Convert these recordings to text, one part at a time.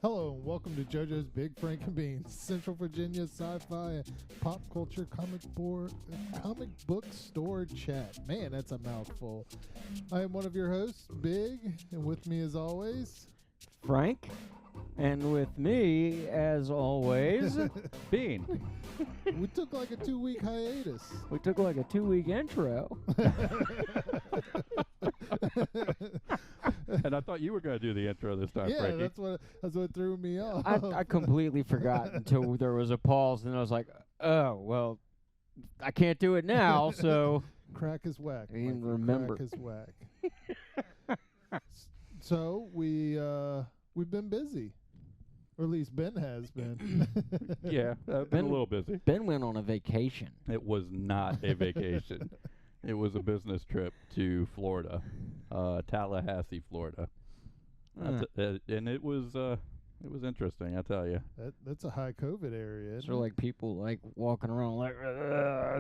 Hello and welcome to JoJo's Big Frank and Beans, Central Virginia sci-fi and pop culture comic book store chat. Man, that's a mouthful. I am one of your hosts, Big, and with me as always, Frank, and with me, as always, Bean. We took like a 2-week hiatus. We took like a 2-week intro. And I thought you were going to do the intro this time, Yeah, Frankie. that's what threw me off. I completely forgot until there was a pause, and I was like, oh, well, I can't do it now, so... Crack is whack. I didn't Mikey. remember. Crack is whack. So we've been busy. Or at least Ben has been. Yeah, been a little busy. Ben went on a vacation. It was not a vacation. It was a business trip to Florida, Tallahassee, Florida. And it was interesting, I tell you. That's a high COVID area. Isn't So, it? like, people, like, walking around like,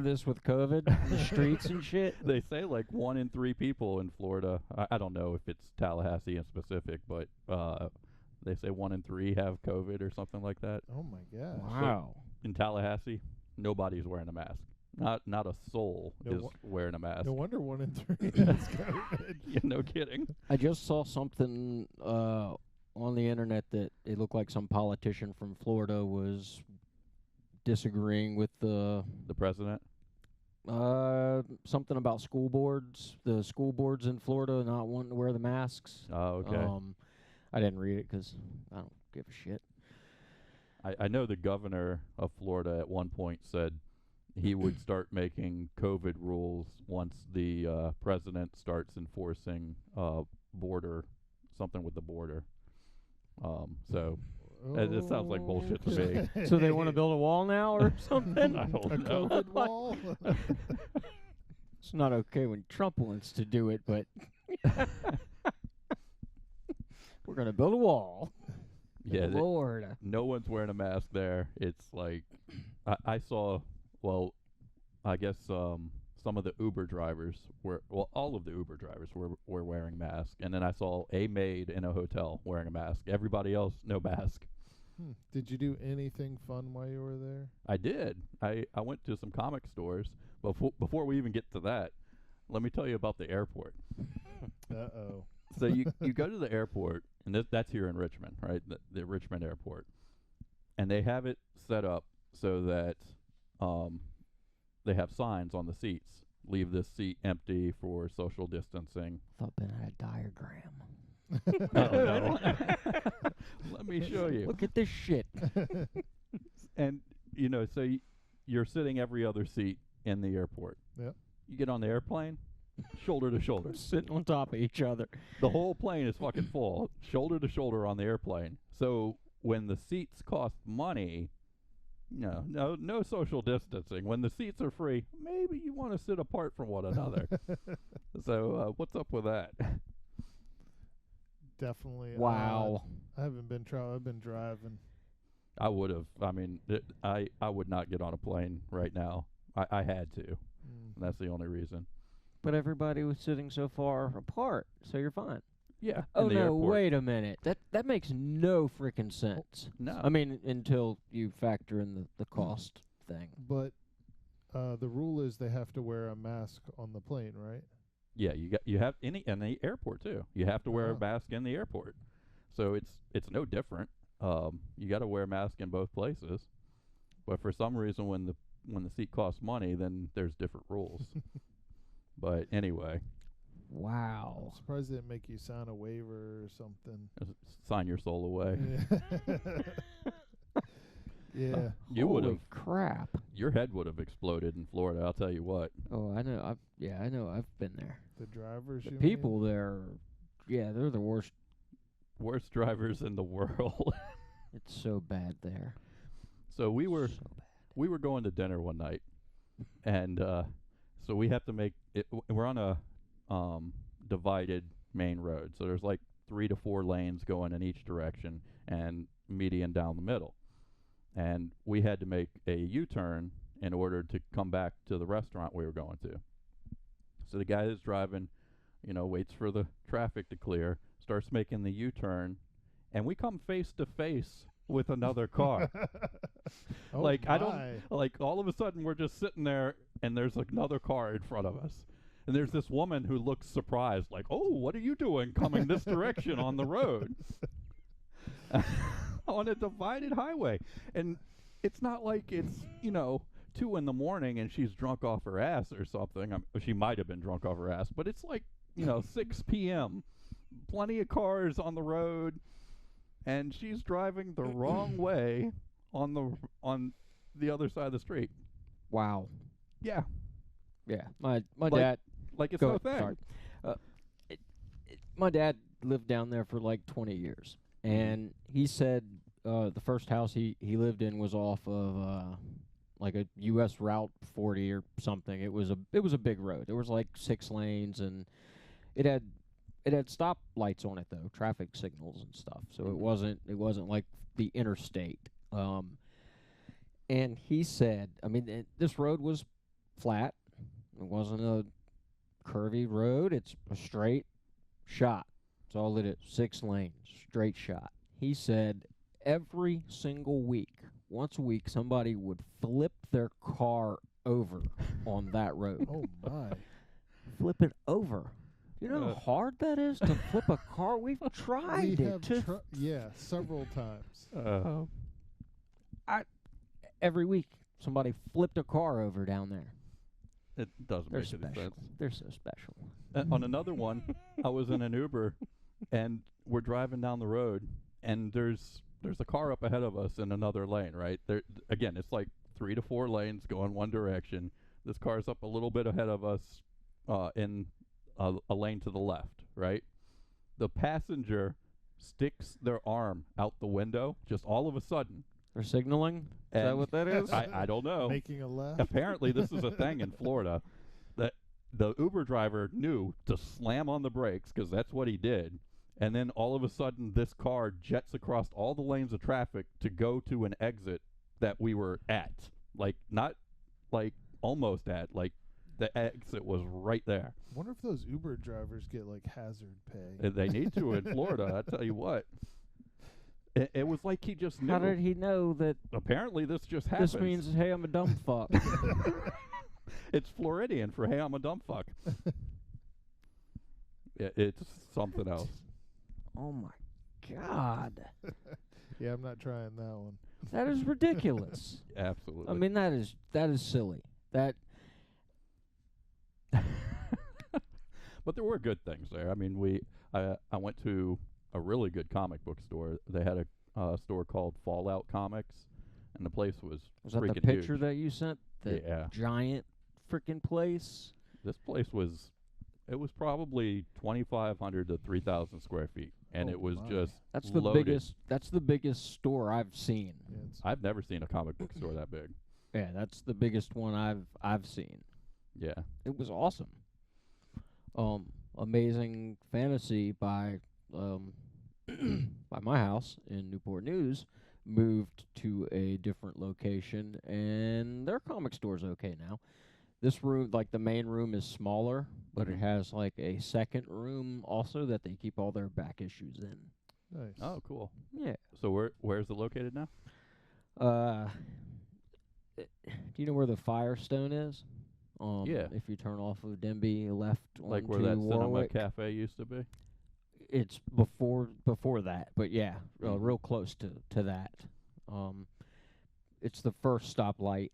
this with COVID in the streets and shit. They say like 1 in 3 people in Florida, I don't know if it's Tallahassee in specific, but they say 1 in 3 have COVID or something like that. Oh my gosh. Wow. So in Tallahassee, nobody's wearing a mask. Not a soul is wearing a mask. No wonder 1 in 3 has COVID. Yeah, no kidding. I just saw something on the internet that it looked like some politician from Florida was disagreeing with the president? something about school boards. The school boards in Florida not wanting to wear the masks. Oh, okay. I didn't read it because I don't give a shit. I know the governor of Florida at one point said he would start making COVID rules once the president starts enforcing something with the border. So it sounds like bullshit to me. So they want to build a wall now or something? I don't A know. COVID wall? It's not okay when Trump wants to do it, but we're going to build a wall. Yeah, Lord. no one's wearing a mask there. It's like I saw. Well, I guess some of the Uber drivers all of the Uber drivers were wearing masks, and then I saw a maid in a hotel wearing a mask. Everybody else, no mask. Did you do anything fun while you were there? I did. I went to some comic stores. Before we even get to that, let me tell you about the airport. Uh-oh. So you go to the airport, and that's here in Richmond, right? The Richmond airport. And they have it set up so that they have signs on the seats. Leave this seat empty for social distancing. I thought Ben had a diagram. Oh, no. Let me show you. Look at this shit. And, so you're sitting every other seat in the airport. Yep. You get on the airplane, shoulder to shoulder. Sitting on top of each other. The whole plane is fucking full, shoulder to shoulder on the airplane. So when the seats cost money, no social distancing. When the seats are free, maybe you want to sit apart from one another. So what's up with that? Definitely. Wow. I haven't been I've been driving. I would have. I mean, I would not get on a plane right now. I had to. That's the only reason. But everybody was sitting so far apart, so you're fine. Yeah. Oh, in the no, airport. wait a minute. That makes no freaking sense. No. I mean, until you factor in the cost thing. But the rule is they have to wear a mask on the plane, right? Yeah, you have in the airport too. You have to wear a mask in the airport. So it's no different. You got to wear a mask in both places. But for some reason, when the seat costs money, then there's different rules. But anyway. Wow. I'm surprised they didn't make you sign a waiver or something. Sign your soul away. Yeah. You would Holy have. crap. Your head would have exploded in Florida. I'll tell you what. Oh, I know. I know. I've been there. The drivers, The you people mean? there, they're the worst. Worst drivers in the world. It's so bad there. So we were So bad. we were going to dinner one night, and so we have to make it. We're on a divided main road, so there's like 3 to 4 lanes going in each direction, and median down the middle. And we had to make a U-turn in order to come back to the restaurant we were going to. So the guy that's driving, waits for the traffic to clear, starts making the U-turn, and we come face to face with another car. Oh Like, my. I don't, like, all of a sudden we're just sitting there and there's another car in front of us. And there's this woman who looks surprised, like, oh, what are you doing coming this direction on the road? On a divided highway. And it's not like it's, 2 in the morning and she's drunk off her ass or something. She might have been drunk off her ass, but it's like, 6 p.m. Plenty of cars on the road. And she's driving the wrong way on the other side of the street. Wow. Yeah. Yeah. My Like, dad. Like it's Go no ahead, thing. sorry. My dad lived down there for like 20 years, and he said the first house he lived in was off of like a U.S. Route 40 or something. It was a big road. There was like 6 lanes, and it had stop lights on it though, traffic signals and stuff. So it wasn't like the interstate. And he said, I mean, this road was flat. It wasn't a curvy road. It's a straight shot. That's all it is. 6 lanes, straight shot. He said every single week, once a week, somebody would flip their car over on that road. Oh my. Flip it over. You know how hard that is to flip a car? We've tried We it. have several times. Every week, somebody flipped a car over down there. It doesn't They're make any special. sense. They're so special. On another one, I was in an Uber, and we're driving down the road, and there's a car up ahead of us in another lane, right? There again, it's like 3 to 4 lanes going one direction. This car's up a little bit ahead of us in a lane to the left, right? The passenger sticks their arm out the window just all of a sudden. They're signaling? Is that And what that is? I don't know. Making a left. Apparently, this is a thing in Florida that the Uber driver knew to slam on the brakes because that's what he did. And then all of a sudden, this car jets across all the lanes of traffic to go to an exit that we were at. Like, not like almost at, like the exit was right there. Wonder if those Uber drivers get like hazard pay. They need to in Florida, I tell you what. It was like he just knew. How did he know that Apparently, this just happens. this means, hey, I'm a dumb fuck? It's Floridian for, hey, I'm a dumb fuck. It's something else. Oh, my God. Yeah, I'm not trying that one. That is ridiculous. Absolutely. I mean, that is silly. That But there were good things there. I mean, I went to a really good comic book store. They had a store called Fallout Comics, and the place was that freaking the picture huge. that you sent? The Yeah. giant freaking place? This place was probably 2,500 to 3,000 square feet, and Oh it was my. just That's the loaded. That's the biggest store I've seen. Yeah, it's I've never seen a comic book store that big. Yeah, that's the biggest one I've seen. Yeah. It was awesome. Amazing Fantasy by by my house in Newport News moved to a different location, and their comic store's okay now. This room, like the main room, is smaller, but it has like a second room also that they keep all their back issues in. nice. Oh, cool. Yeah. So where's it located now? Do you know where the Firestone is? Yeah. If you turn off of Denby left Like onto where that Cinema Warwick. Cafe used to be? It's before that, but yeah, Mhm. real close to that. It's the first stoplight.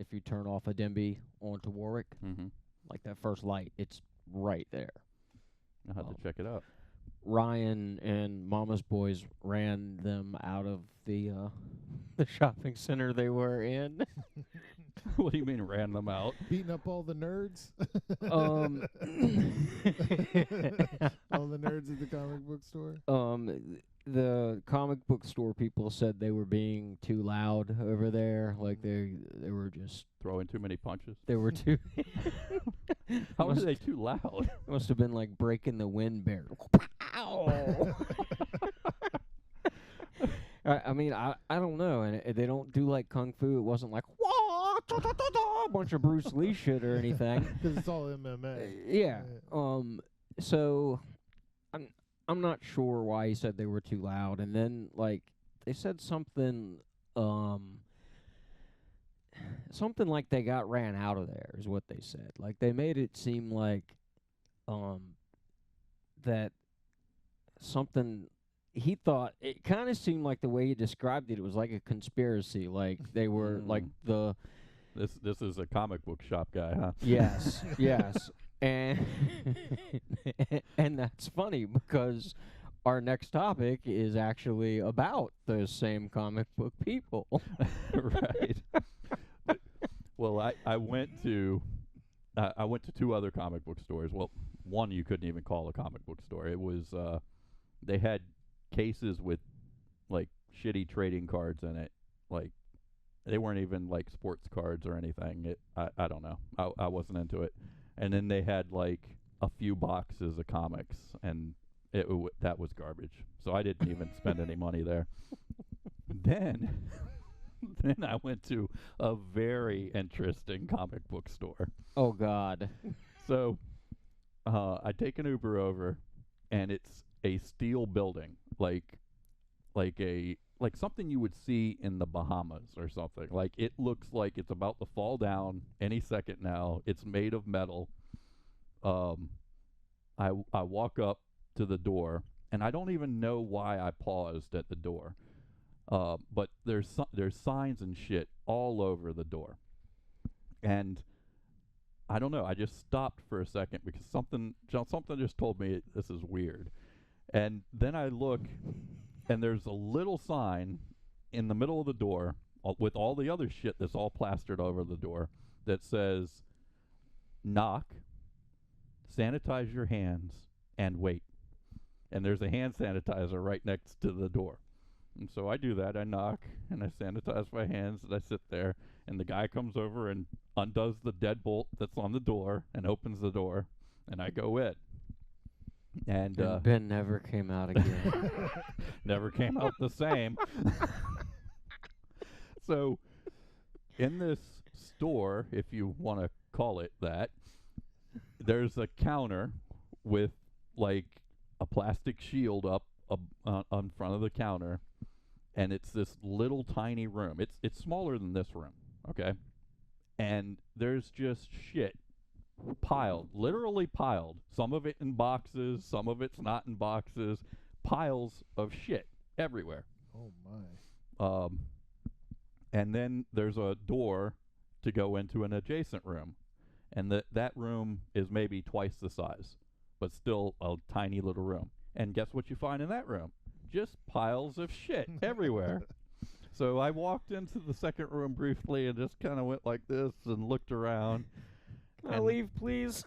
If you turn off of Denby onto Warwick, Mm-hmm. like that first light, it's right there. I'll have to check it out. Ryan and Mama's Boys ran them out of the shopping center they were in. What do you mean ran them out? Beating up all the nerds. um, All the nerds at the comic book store. The comic book store people said they were being too loud over there. Like they were just Throwing too many punches? they were too. How are must, they too loud? must have been like breaking the wind barrier. Pow! I mean, I don't know, and they don't do like kung fu. It wasn't like wah, da, da, da, da, a bunch of Bruce Lee shit or anything. Because it's all MMA. Yeah. So I'm not sure why he said they were too loud. And then, like, they said something, something like they got ran out of there is what they said. Like, they made it seem like, that something, he thought, it kind of seemed like the way he described it, it was like a conspiracy. Like, they were, like, the... This is a comic book shop guy, huh? Yes, yes. And and that's funny because our next topic is actually about those same comic book people. Right. Well, I went to 2 other comic book stores. Well, one you couldn't even call a comic book store. It was they had cases with like shitty trading cards in it. Like they weren't even like sports cards or anything. I don't know. I wasn't into it. And then they had like a few boxes of comics, and that was garbage. So I didn't even spend any money there. Then I went to a very interesting comic book store. Oh, God. So I take an Uber over, and it's a steel building, like something you would see in the Bahamas or something. Like it looks like it's about to fall down any second now. It's made of metal. I walk up to the door, and I don't even know why I paused at the door. But there's signs and shit all over the door, and I don't know. I just stopped for a second because something just told me this is weird, and then I look, and there's a little sign in the middle of the door with all the other shit that's all plastered over the door that says, "Knock, sanitize your hands, and wait." And there's a hand sanitizer right next to the door. And so I do that. I knock, and I sanitize my hands, and I sit there. And the guy comes over and undoes the deadbolt that's on the door and opens the door, and I go in. And Ben never came out again. never came out the same. So in this store, if you want to call it that, there's a counter with like a plastic shield up on front of the counter, and it's this little tiny room. It's smaller than this room, okay? And there's just shit piled, literally piled. Some of it in boxes, some of it's not in boxes. Piles of shit everywhere. Oh my. And then there's a door to go into an adjacent room. And that room is maybe twice the size, but still a tiny little room. And guess what you find in that room? Just piles of shit everywhere. So I walked into the second room briefly and just kind of went like this and looked around. Can I leave, please?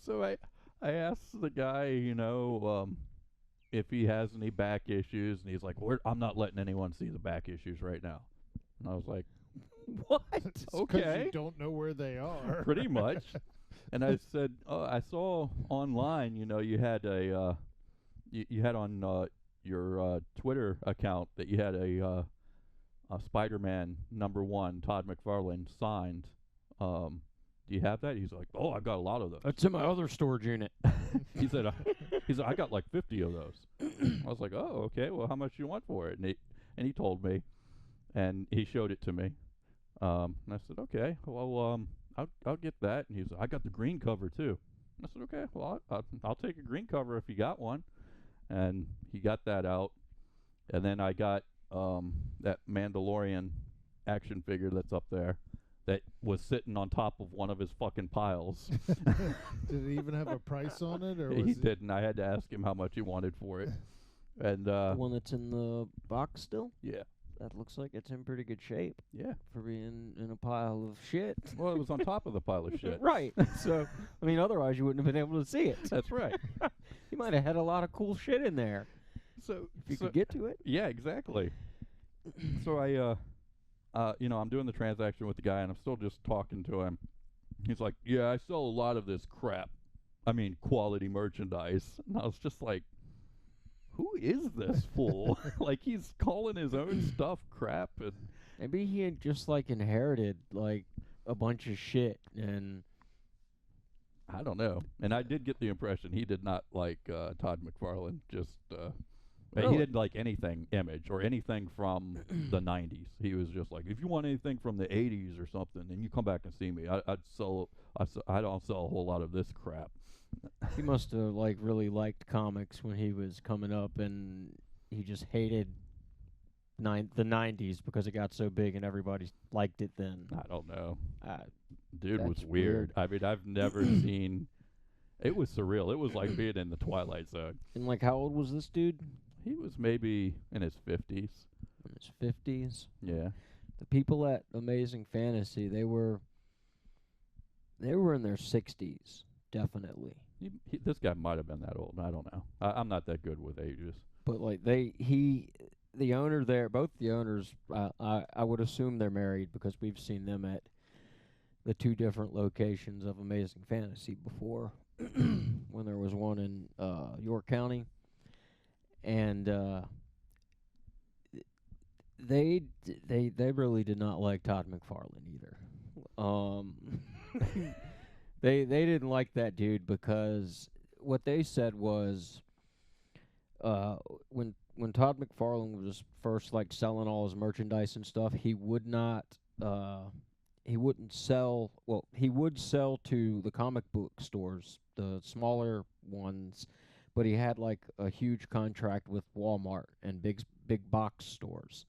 So I asked the guy, if he has any back issues, and he's like, I'm not letting anyone see the back issues right now. And I was like, what? Okay. You don't know where they are. Pretty much. And I said, I saw online, you had you had on your Twitter account that you had a Spider-Man #1, Todd McFarlane, signed. Do you have that? He's like, oh, I got a lot of those. It's in my other storage unit. He said, I got like 50 of those. I was like, oh, okay. Well, how much do you want for it? And he told me, and he showed it to me. And I said, okay, well, I'll get that. And he's like, I got the green cover too. I said, okay, well, I'll take a green cover if you got one. And he got that out. And then I got that Mandalorian action figure that's up there that was sitting on top of one of his fucking piles. Did it even have a price on it? Or He didn't. I had to ask him how much he wanted for it. And the one that's in the box still? Yeah. That looks like it's in pretty good shape. Yeah. For being in a pile of shit. Well, it was on top of the pile of shit. Right. So, I mean, otherwise you wouldn't have been able to see it. That's right. You might have had a lot of cool shit in there. So if you could get to it. Yeah, exactly. So I, I'm doing the transaction with the guy, and I'm still just talking to him. He's like, yeah, I sell a lot of this crap. I mean, quality merchandise. And I was just like, who is this fool? Like, he's calling his own stuff crap. And maybe he had just, like, inherited, like, a bunch of shit, and I don't know. And I did get the impression he did not like Todd McFarlane. Just he Really? didn't like anything Image or anything from the '90s. He was just like, if you want anything from the '80s or something, then you come back and see me. I don't sell a whole lot of this crap. He must have like really liked comics when he was coming up, and he just hated the '90s because it got so big and everybody liked it then. I don't know. Uh, Dude was That's weird. weird. I mean, I've never seen. It was surreal. It was like being in the Twilight Zone. and like, how old was this dude? He was maybe in his 50s. In his 50s. Yeah. The people at Amazing Fantasy, they were in their 60s, definitely. This guy might have been that old. I don't know. I'm not that good with ages. But like the owner there, both the owners, I would assume they're married because we've seen them at the two different locations of Amazing Fantasy before, when there was one in York County, and they really did not like Todd McFarlane either. They didn't like that dude because what they said was when Todd McFarlane was first like selling all his merchandise and stuff, he wouldn't sell. Well, he would sell to the comic book stores, the smaller ones, but he had like a huge contract with Walmart and big box stores.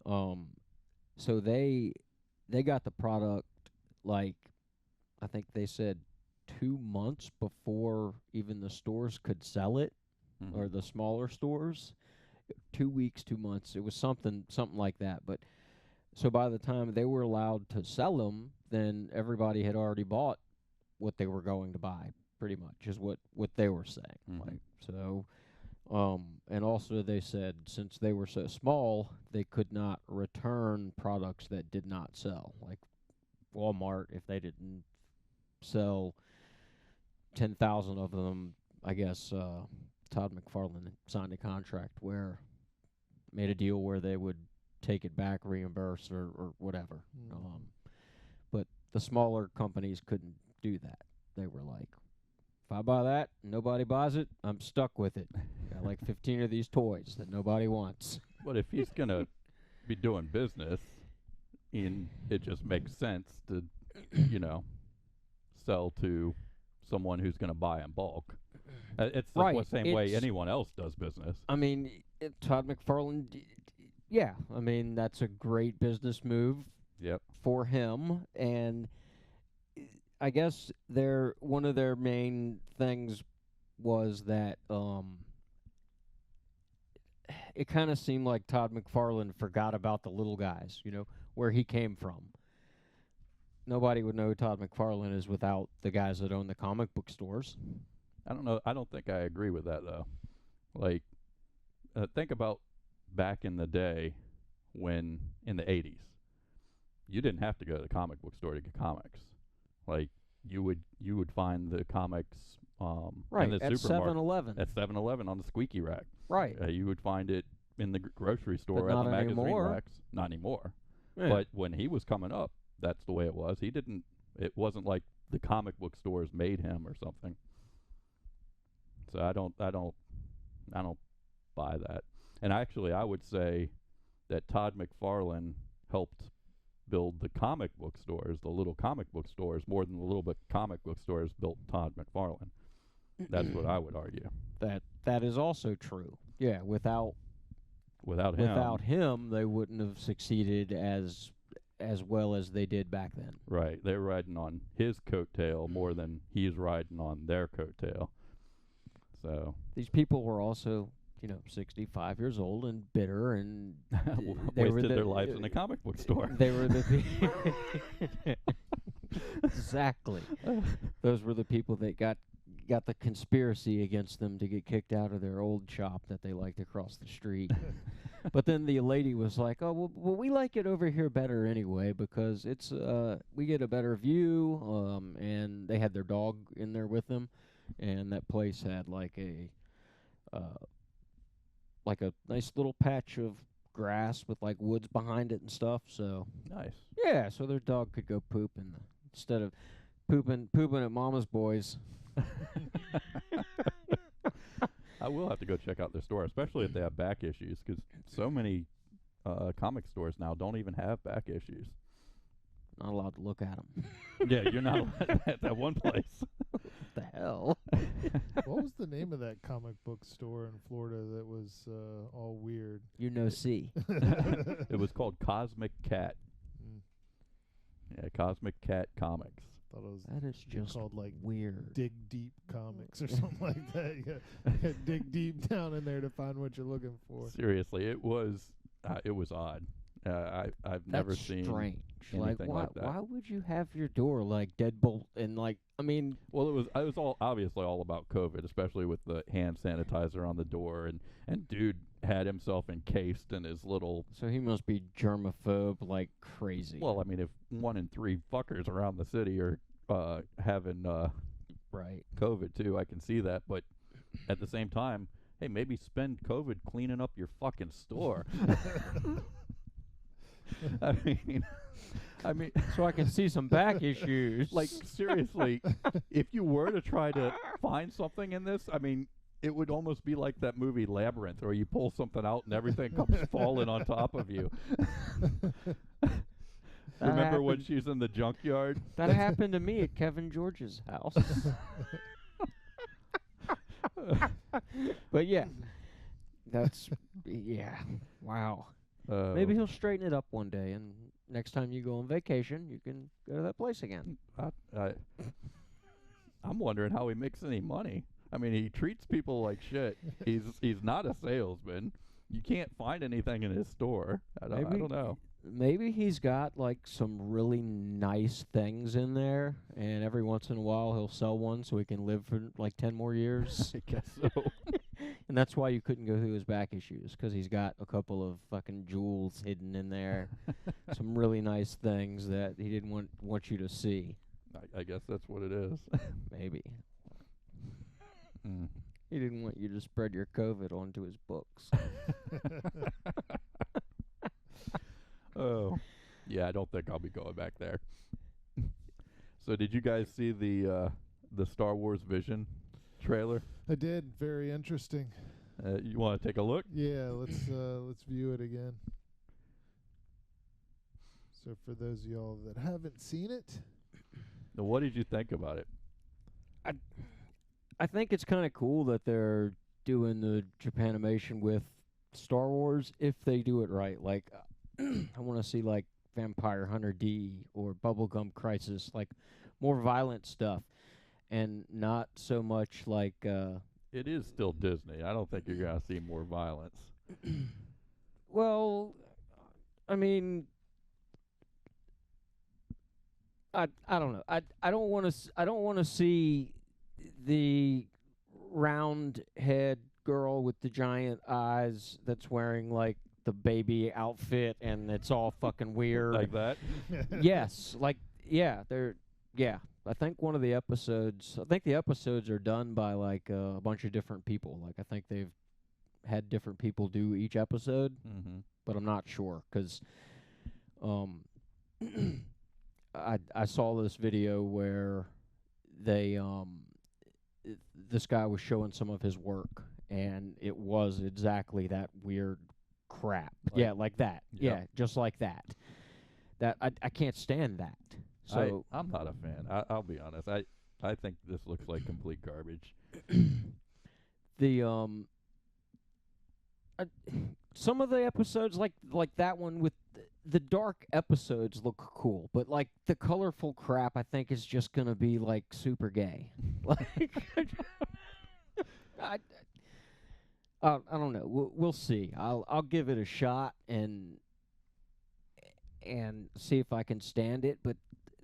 So they got the product like, I think they said 2 months before even the stores could sell it, or the smaller stores. 2 weeks, 2 months. It was something like that. But so by the time they were allowed to sell them, then everybody had already bought what they were going to buy. Pretty much is what they were saying. Like so. And also they said since they were so small, they could not return products that did not sell. Like Walmart, if they didn't sell 10,000 of them, I guess Todd McFarlane signed a contract made a deal where they would take it back, reimburse, or whatever. But the smaller companies couldn't do that. They were like, if I buy that, nobody buys it, I'm stuck with it. Got like 15 of these toys that nobody wants. But if he's going to be doing business, it just makes sense to, sell to someone who's going to buy in bulk. It's Right. the same way anyone else does business. I mean, Todd McFarlane, yeah, I mean, that's a great business move Yep. for him. And I guess one of their main things was that it kind of seemed like Todd McFarlane forgot about the little guys, where he came from. Nobody would know who Todd McFarlane is without the guys that own the comic book stores. I don't know. I don't think I agree with that, though. Like, think about back in the day when, in the 80s, you didn't have to go to the comic book store to get comics. Like, you would find the comics Right, in the at supermarket. 7-Eleven. At 7-Eleven on the squeaky rack. Right. You would find it in the grocery store But at not the magazine anymore. racks. Not anymore. Yeah. But when he was coming up, that's the way it was. It wasn't like the comic book stores made him or something. So I don't buy that. And actually, I would say that Todd McFarlane helped build the comic book stores, the little comic book stores, more than the little bit comic book stores built Todd McFarlane. That's what I would argue. That is also true. Yeah, without him, they wouldn't have succeeded as well as they did back then. Right. They're riding on his coattail more than he's riding on their coattail. So these people were also, 65 years old and bitter, and they wasted their lives in a comic book store. They were the exactly. Those were the people that got the conspiracy against them to get kicked out of their old shop that they liked across the street. But then the lady was like, "Oh, well, we like it over here better anyway because it's we get a better view." And they had their dog in there with them, and that place had like a nice little patch of grass with like woods behind it and stuff. So nice. yeah, so their dog could go poop instead of pooping at Mama's Boys. I will have to go check out their store, especially if they have back issues, because so many comic stores now don't even have back issues. Not allowed to look at them. Yeah, you're not allowed at that one place. What the hell? What was the name of that comic book store in Florida that was all weird? See. It was called Cosmic Cat. Mm. Yeah, Cosmic Cat Comics. Thought it was That is just called like weird. Dig Deep Comics or something like that. You gotta dig deep down in there to find what you're looking for. Seriously, it was odd. I've never seen strange. anything why, like that. Why would you have your door like deadbolt and like? I mean, Well, it was all obviously all about COVID, especially with the hand sanitizer on the door, and dude had himself encased in his little. so he must be germaphobe like crazy. Well, I mean, if 1 in 3 fuckers around the city are having right. COVID too, I can see that. But at the same time, hey, maybe spend COVID cleaning up your fucking store. I mean, So I can see some back issues. like seriously, if you were to try to find something in this, I mean, it would almost be like that movie Labyrinth, where you pull something out and everything comes falling on top of you. Remember when she's in the junkyard? that happened to me at Kevin George's house. But yeah, wow. Maybe he'll straighten it up one day, and next time you go on vacation, you can go to that place again. I'm wondering how he makes any money. I mean, he treats people like shit. He's not a salesman. You can't find anything in his store. I don't know. Maybe he's got like some really nice things in there, and every once in a while he'll sell one so he can live for like 10 more years. I guess so. And that's why you couldn't go through his back issues, because he's got a couple of fucking jewels hidden in there. Some really nice things that he didn't want you to see. I guess that's what it is. Maybe. Mm. He didn't want you to spread your COVID onto his books. Oh, yeah. I don't think I'll be going back there. So, did you guys see the Star Wars Vision trailer? I did. Very interesting. You want to take a look? Yeah, let's view it again. So for those of y'all that haven't seen it, Now, what did you think about it? I think it's kind of cool that they're doing the Japanimation with Star Wars if they do it right. Like, I want to see like Vampire Hunter D or Bubblegum Crisis, like more violent stuff, and not so much like. It is still Disney. I don't think you're gonna see more violence. Well, I mean, I don't know. I don't want to see the round head girl with the giant eyes that's wearing like the baby outfit and it's all fucking weird. Like that? Yes, like I think one of the episodes. I think the episodes are done by like a bunch of different people. Like I think they've had different people do each episode, but I'm not sure because I saw this video where they this guy was showing some of his work and it was exactly that weird crap. Like that. Yep. Yeah, just like that. That I can't stand that. So I'm not a fan. I'll be honest. I think this looks like complete garbage. the some of the episodes like that one with the dark episodes look cool, but like the colorful crap I think is just gonna be like super gay. Like I don't know. We'll see. I'll give it a shot and see if I can stand it, but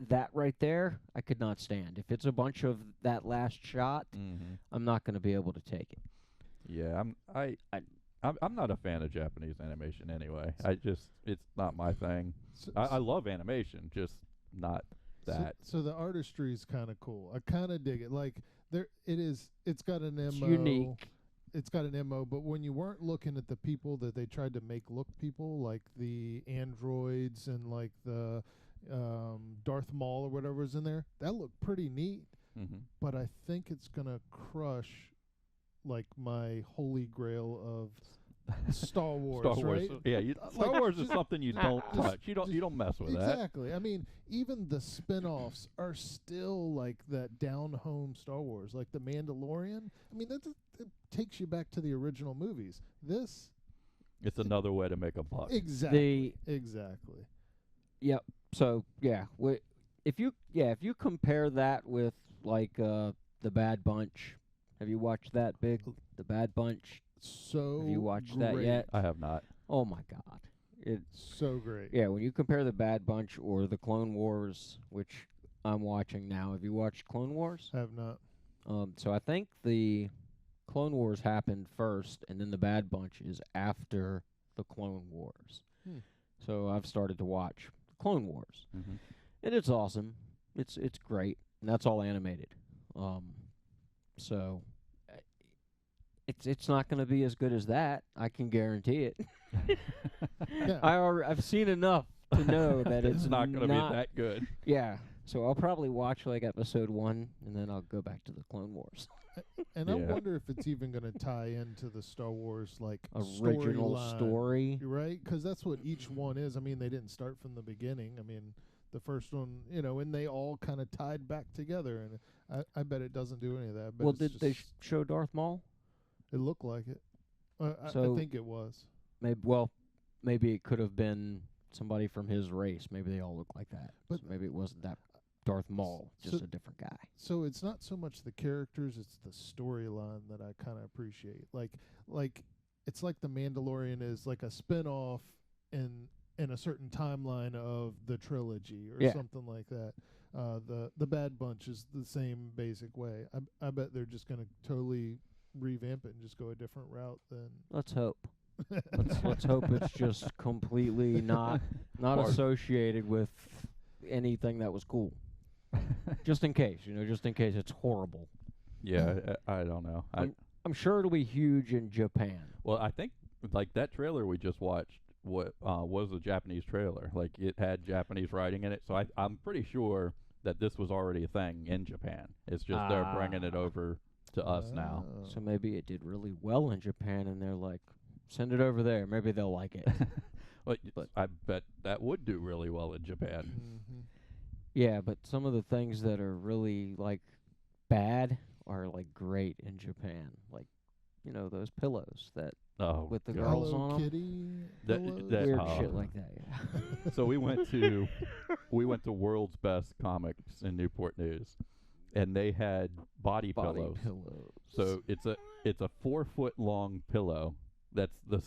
that right there, I could not stand. If it's a bunch of that last shot, I'm not going to be able to take it. Yeah, I'm not a fan of Japanese animation anyway. It's not my thing. I love animation, just not that. So the artistry is kind of cool. I kind of dig it. Like it's got an MO. It's unique. It's got an MO, but when you weren't looking at the people that they tried to make look people, like the androids and like the Darth Maul or whatever is in there. That looked pretty neat, Mm-hmm. but I think it's gonna crush like my holy grail of Star Wars. Star Wars, right? yeah. Star Like, Wars is just- something you don't touch. You don't mess with that. Exactly. I mean, even the spin-offs are still like that down-home Star Wars, like the Mandalorian. I mean, it takes you back to the original movies. This It's another way to make a buck. exactly. Exactly. Yep. So yeah, if you compare that with like the Bad Bunch, have you watched that, Big? The Bad Bunch. So Have you watched great. that yet? I have not. Oh my God! So great. Yeah, when you compare the Bad Bunch or the Clone Wars, which I'm watching now. Have you watched Clone Wars? Have not. So I think the Clone Wars happened first, and then the Bad Bunch is after the Clone Wars. So I've started to watch Clone Wars, Mm-hmm. and it's awesome. It's great, and that's all animated. So it's not going to be as good as that. I can guarantee it. Yeah. I've seen enough to know that It's not going to be that good. Yeah. So I'll probably watch like episode 1, and then I'll go back to the Clone Wars. And I Yeah. wonder if it's even going to tie into the Star Wars like Original storyline, story. right? Because that's what each one is. I mean, they didn't start from the beginning. I mean, the first one, and they all kind of tied back together. And I bet it doesn't do any of that. But Well, did they show Darth Maul? It looked like it. I So- think it was. Maybe it could have been somebody from his race. Maybe they all look like that. But- So maybe it wasn't that Darth Maul, just So- a different guy. So it's not so much the characters; it's the storyline that I kind of appreciate. Like it's like the Mandalorian is like a spin-off in a certain timeline of the trilogy or Yeah. something like that. The Bad Bunch is the same basic way. I bet they're just going to totally revamp it and just go a different route than. Let's hope. Let's hope it's just completely not Part- associated with anything that was cool. Just in case, just in case it's horrible. Yeah, I don't know. I'm sure it'll be huge in Japan. Well, I think like that trailer we just watched was a Japanese trailer. Like it had Japanese writing in it, so I'm pretty sure that this was already a thing in Japan. It's just they're bringing it over to us now. Oh. So maybe it did really well in Japan, and they're like, send it over there. Maybe they'll like it. But I bet that would do really well in Japan. Mhm. Yeah, but some of the things that are really like bad are like great in Japan. Like, those pillows that Oh, with the God. girls Hello on 'em? Kitty. That- pillows? that- Weird oh. shit like that. Yeah. So we went to World's Best Comics in Newport News, and they had body pillows. So it's a 4-foot long pillow that's the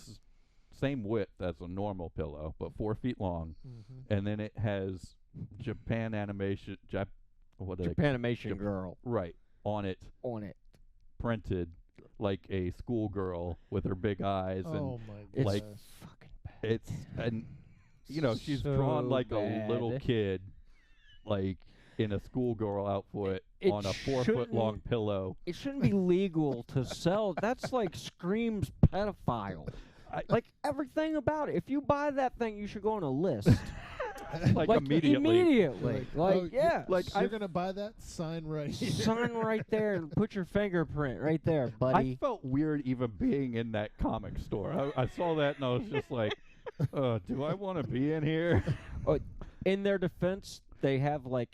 same width as a normal pillow, but 4 feet long, Mhm. and then it has Japan animation, what are they? Japanimation girl Right on it, on it. printed like a schoolgirl with her big eyes, Oh my It's Like- goodness. fucking bad. and it's and she's So drawn like a little bad. kid, like in a schoolgirl outfit It on a 4-foot long shouldn't- pillow. It shouldn't be legal to sell. That's like screams pedophile. Like everything about it. If you buy that thing, you should go on a list. like immediately. Immediately. Like, oh, yeah. like so you're gonna buy that sign right here. Sign right there and put your fingerprint right there, I buddy. felt weird even being in that comic store. I saw that and I was just like, do I want to be in here? In their defense, they have like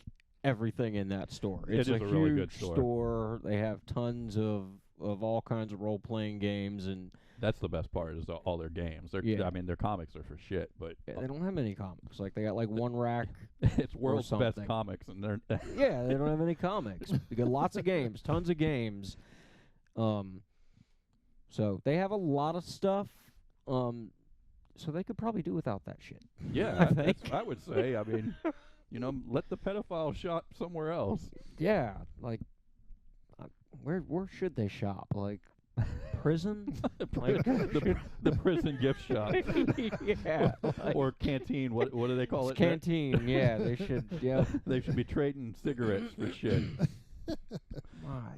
everything in that store. It It's is a a huge really good store. They have tons of all kinds of role playing games, and That's the best part is all their games. Yeah. I mean, their comics are for shit, but they don't have many comics. Like they got like one rack. it's World's Best something. Comics, and they're Yeah, they don't have any comics. They got lots of games, tons of games. So they have a lot of stuff. So they could probably do without that shit. yeah. I that's- think. I would say. I mean, let the pedophile shop somewhere else. Yeah, like where should they shop? Like prison? Like, the prison gift shop yeah, like, or canteen. What do they call it? canteen. Yeah, they should. Yeah. They should be trading cigarettes for shit. My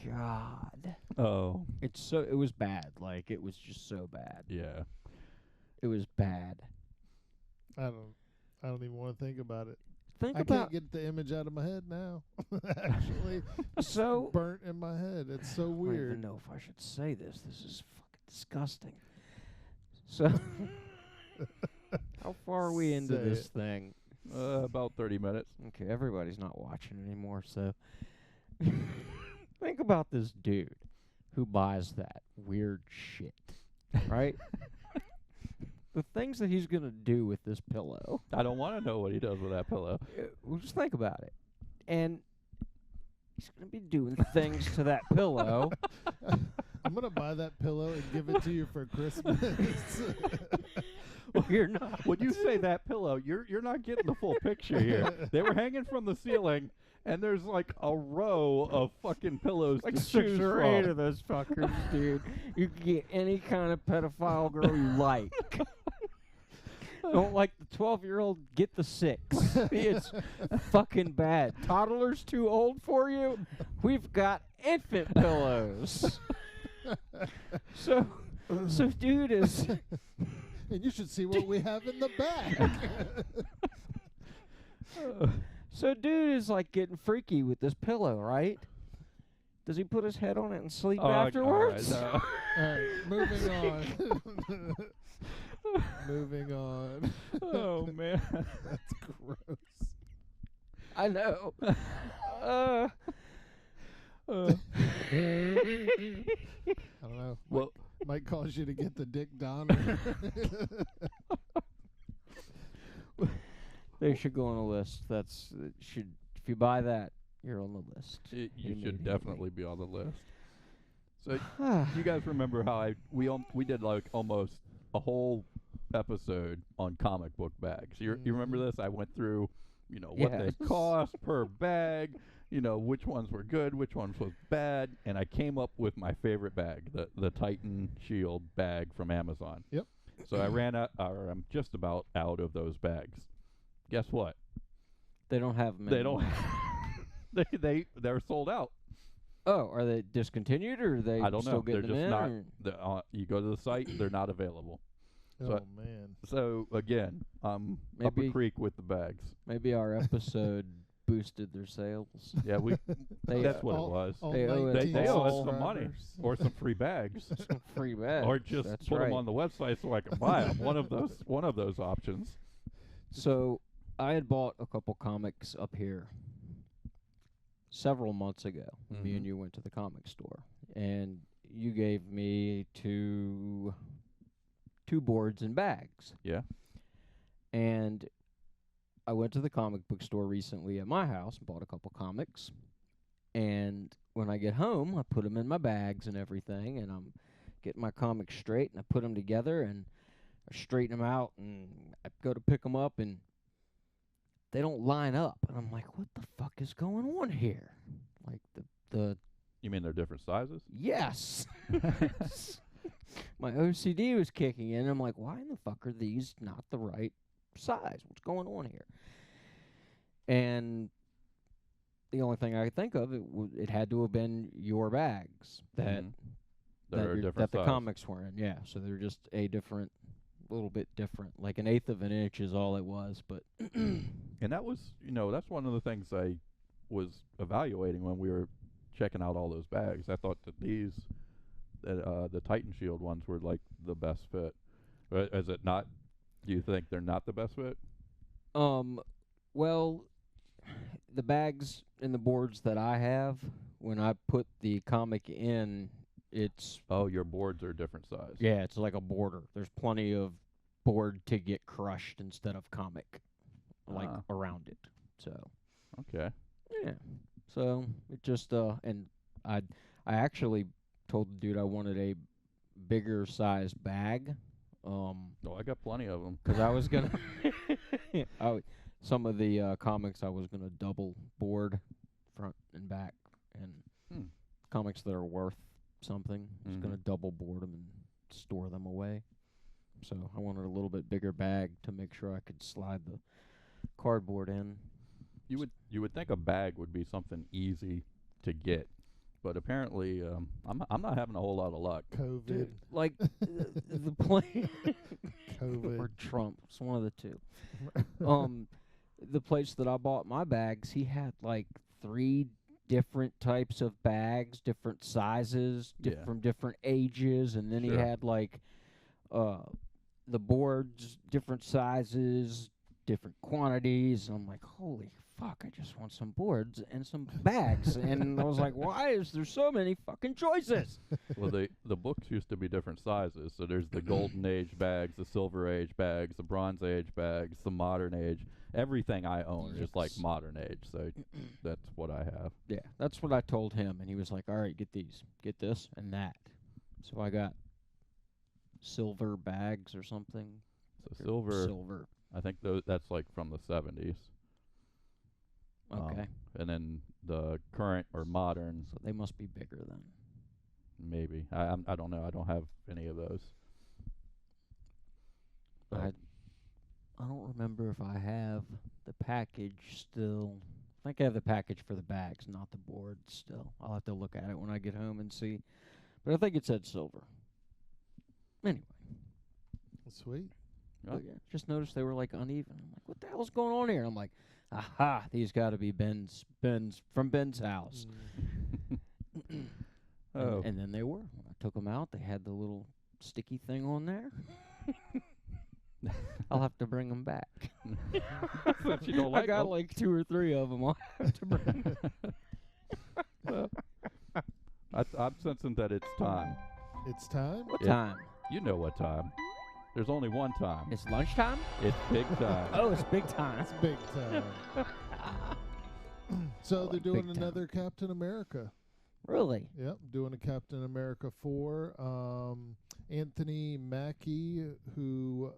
God, Oh, it was bad. Like it was just so bad. yeah. It was bad. I don't even want to think about it. think I about can't get the image out of my head now. Actually, so. burnt in my head. It's so I don't even weird. know if I should say this. This is fucking disgusting. So, how far are we into Say this it. thing? About 30 minutes. Okay, everybody's not watching anymore, so think about this dude who buys that weird shit, right? The things that he's gonna do with this pillow. I don't want to know what he does with that pillow. Well, just think about it. And he's gonna be doing things to that pillow. I'm gonna buy that pillow and give it to you for Christmas. Well, you're not. When you say that pillow, you're not getting the full picture here. They were hanging from the ceiling, and there's like a row of fucking pillows Like to 6 choose or 8 from. of those fuckers, dude. You can get any kind of pedophile girl you like. Don't like the 12-year-old, get the 6. It's fucking bad. Toddler's too old for you? We've got infant pillows. So dude is... And you should see what we have in the back. So dude is like getting freaky with this pillow, right? Does he put his head on it and sleep afterwards? All right, Moving on. Moving on. oh man. That's gross. I know. I don't know. Well, Might cause you to get the Dick Donner. They should go on a list. If you buy that, you're on the list. you should Immediately. definitely be on the list. So you guys remember how we did like almost a whole episode on comic book bags. You remember this? I went through, what they Yes. cost per bag, which ones were good, which ones was bad, and I came up with my favorite bag, the Titan Shield bag from Amazon. Yep. So I ran out, or I'm just about out of those bags. Guess what? They don't have them They anymore. don't. They're sold out. Oh, are they discontinued or are they I don't still know. They're getting just them not. or- You go to the site, they're not available. So- Oh man. So again, up a Maybe- creek with the bags. Maybe our episode boosted their sales. Yeah, we. They, That's what it was. All They owe us 19 They owe us all some money subscribers. or some free bags, Some free bags. or just That's put right. them on the website so I can buy them. One of those options. So I had bought a couple comics up here several months ago when me and Mhm. you went to the comic store, and you gave me two boards and bags. Yeah. And I went to the comic book store recently at my house and bought a couple comics. And when I get home, I put them in my bags and everything, and I'm getting my comics straight, and I put them together, and I straighten them out, and I go to pick them up, and they don't line up. And I'm like, what the fuck is going on here? Like, the You mean they're different sizes? yes. My OCD was kicking in. I'm like, why in the fuck are these not the right size? What's going on here? And the only thing I could think of, it had to have been your bags that Mhm. That are a different the size. comics were in. Yeah, so they're just a little bit different. Like an eighth of an inch is all it was. But And that was, that's one of the things I was evaluating when we were checking out all those bags. I thought that the Titan Shield ones were like the best fit. Is it not? Do you think they're not the best fit? Well, the bags and the boards that I have, when I put the comic in, it's Oh, your boards are different size. it's like a border. There's plenty of board to get crushed instead of comic, like Ah. around it. So Okay. yeah, so it just and I actually told the dude I wanted a bigger size bag. No, I got plenty of them. Because I was gonna, some of the comics I was gonna double board, front and back, and comics that are worth something. I was gonna double board them and store them away. So I wanted a little bit bigger bag to make sure I could slide the cardboard in. You would think a bag would be something easy to get, but apparently I'm not having a whole lot of luck. COVID. Dude, like the plane COVID. or Trump. It's one of the two. the place that I bought my bags, he had like 3 different types of bags, different sizes, Yeah. from different ages, and then he Sure. had like the boards, different sizes, different quantities. I'm like, holy fuck, I just want some boards and some bags. And I was like, why is there so many fucking choices? Well, the books used to be different sizes. So there's the golden age bags, the silver age bags, the bronze age bags, the modern age. Everything I own is like Yes. modern age. So that's what I have. Yeah, that's what I told him, and he was like, all right, get these, get this and that. So I got silver bags or something. So Or silver, Silver. I think that's like from the 70s. Okay. And then the current or modern, So they must be bigger then. maybe. I don't know. I don't have any of those. I don't remember if I have the package still. I think I have the package for the bags, not the board still. I'll have to look at it when I get home and see. But I think it said silver. Anyway, Sweet. Oh. but yeah, just noticed they were like uneven. I'm like, what the hell's going on here? I'm like, aha, these got to be Ben's from Ben's house. Oh. And then they were. When I took them out, they had the little sticky thing on there. I'll have to bring them back. But you don't like I got them. like 2 or 3 of them. I'll have to bring. Well, I'm sensing that it's time. It's time. What Yeah. time? You know what time. There's only one time. It's lunchtime? It's big time. Oh, it's big time. It's big time. So like they're doing big time. another Captain America. Really? Yep, doing a Captain America 4. Anthony Mackie, who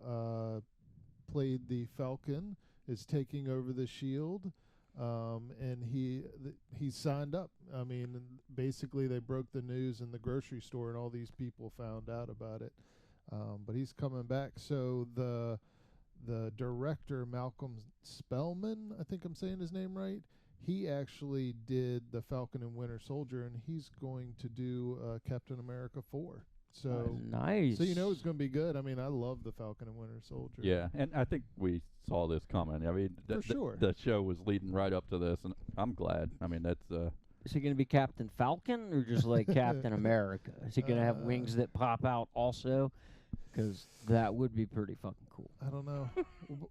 played the Falcon, is taking over the Shield, and he signed up. I mean, basically they broke the news in the grocery store, and all these people found out about it. But he's coming back. So the director, Malcolm Spellman, I think I'm saying his name right, he actually did the Falcon and Winter Soldier, and he's going to do Captain America 4. So nice. so you know it's going to be good. I mean, I love the Falcon and Winter Soldier. Yeah, and I think we saw this coming. I mean, For sure. the show was leading right up to this, and I'm glad. I mean, that's Is he going to be Captain Falcon or just like Captain America? Is he going to have wings that pop out also? Because that would be pretty fucking cool. I don't know.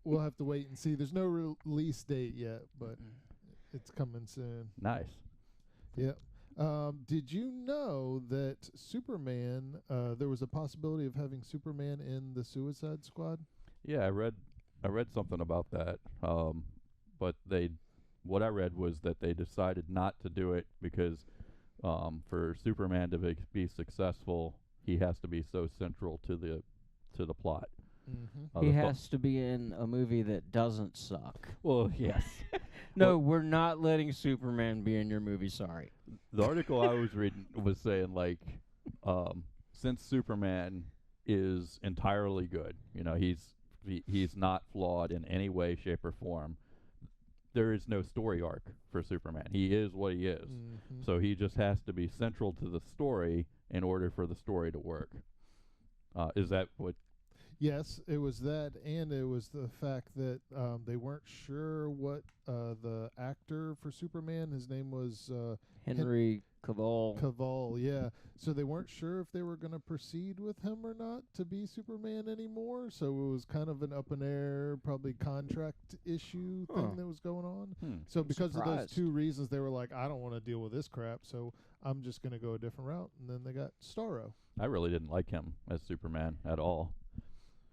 We'll have to wait and see. There's no release date yet, but it's coming soon. nice. Yep. Did you know that Superman, there was a possibility of having Superman in the Suicide Squad? Yeah, I read something about that. But what I read was that they decided not to do it because for Superman to be successful, he has to be so central to the plot. Mm-hmm. He the fu- has to be in a movie that doesn't suck. Well, yes. No, we're not letting Superman be in your movie. Sorry. The article I was reading was saying like, since Superman is entirely good, you know, he's not flawed in any way, shape, or form. There is no story arc for Superman. He is what he is. Mm-hmm. So he just has to be central to the story in order for the story to work. Is that what? Yes, it was that, and it was the fact that they weren't sure what the actor for Superman, his name was Henry Cavill. Cavill, yeah. So they weren't sure if they were going to proceed with him or not to be Superman anymore. So it was kind of an up in air, probably contract issue thing that was going on. So because of those 2 reasons, they were like, I don't want to deal with this crap, so I'm just going to go a different route. And then they got Starro. I really didn't like him as Superman at all.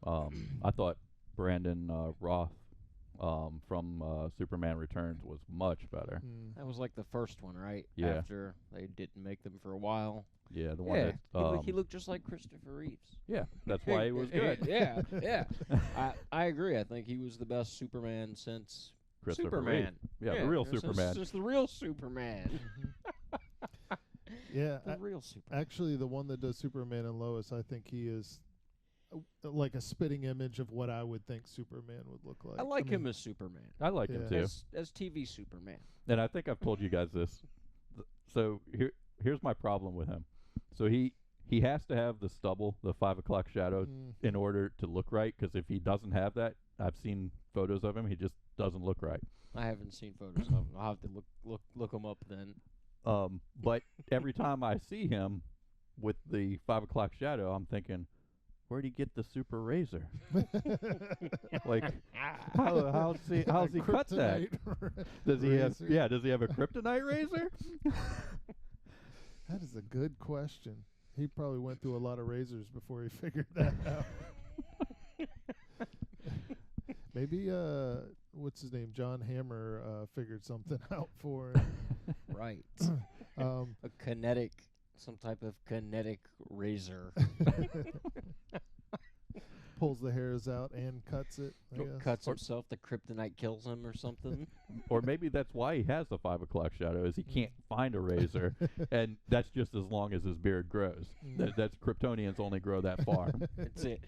I thought Brandon Roth from Superman Returns was much better. That was like the first one, right? Yeah. After they didn't make them for a while. Yeah, the one Yeah, that he looked just like Christopher Reeves. yeah, that's why he was good. Yeah, yeah. I agree. I think he was the best Superman since Christopher Superman. Reeve. Yeah, the real since Superman. Just the real Superman. Yeah, The real Superman. actually, the one that does Superman and Lois, I think he is like a spitting image of what I would think Superman would look like. I like mean, him as Superman. I like him Yeah. too. As TV Superman. And I think I've told you guys this. So here's my problem with him. So he has to have the stubble, the 5 o'clock shadow, in order to look right. Because if he doesn't have that, I've seen photos of him. He just doesn't look right. I haven't seen photos of him. I'll have to look him up then. But every time I see him with the 5 o'clock shadow, I'm thinking, where'd he get the super razor? Like, how's he cut that? Does he have? Yeah, does he have a kryptonite razor? That is a good question. He probably went through a lot of razors before he figured that out. Maybe what's his name? John Hammer figured something out for him. Right. Some type of kinetic razor. Pulls the hairs out and cuts it. I guess. Cuts himself. The kryptonite kills him or something. Or maybe that's why he has the 5 o'clock shadow, is he can't find a razor, and that's just as long as his beard grows. That's Kryptonians only grow that far. That's it.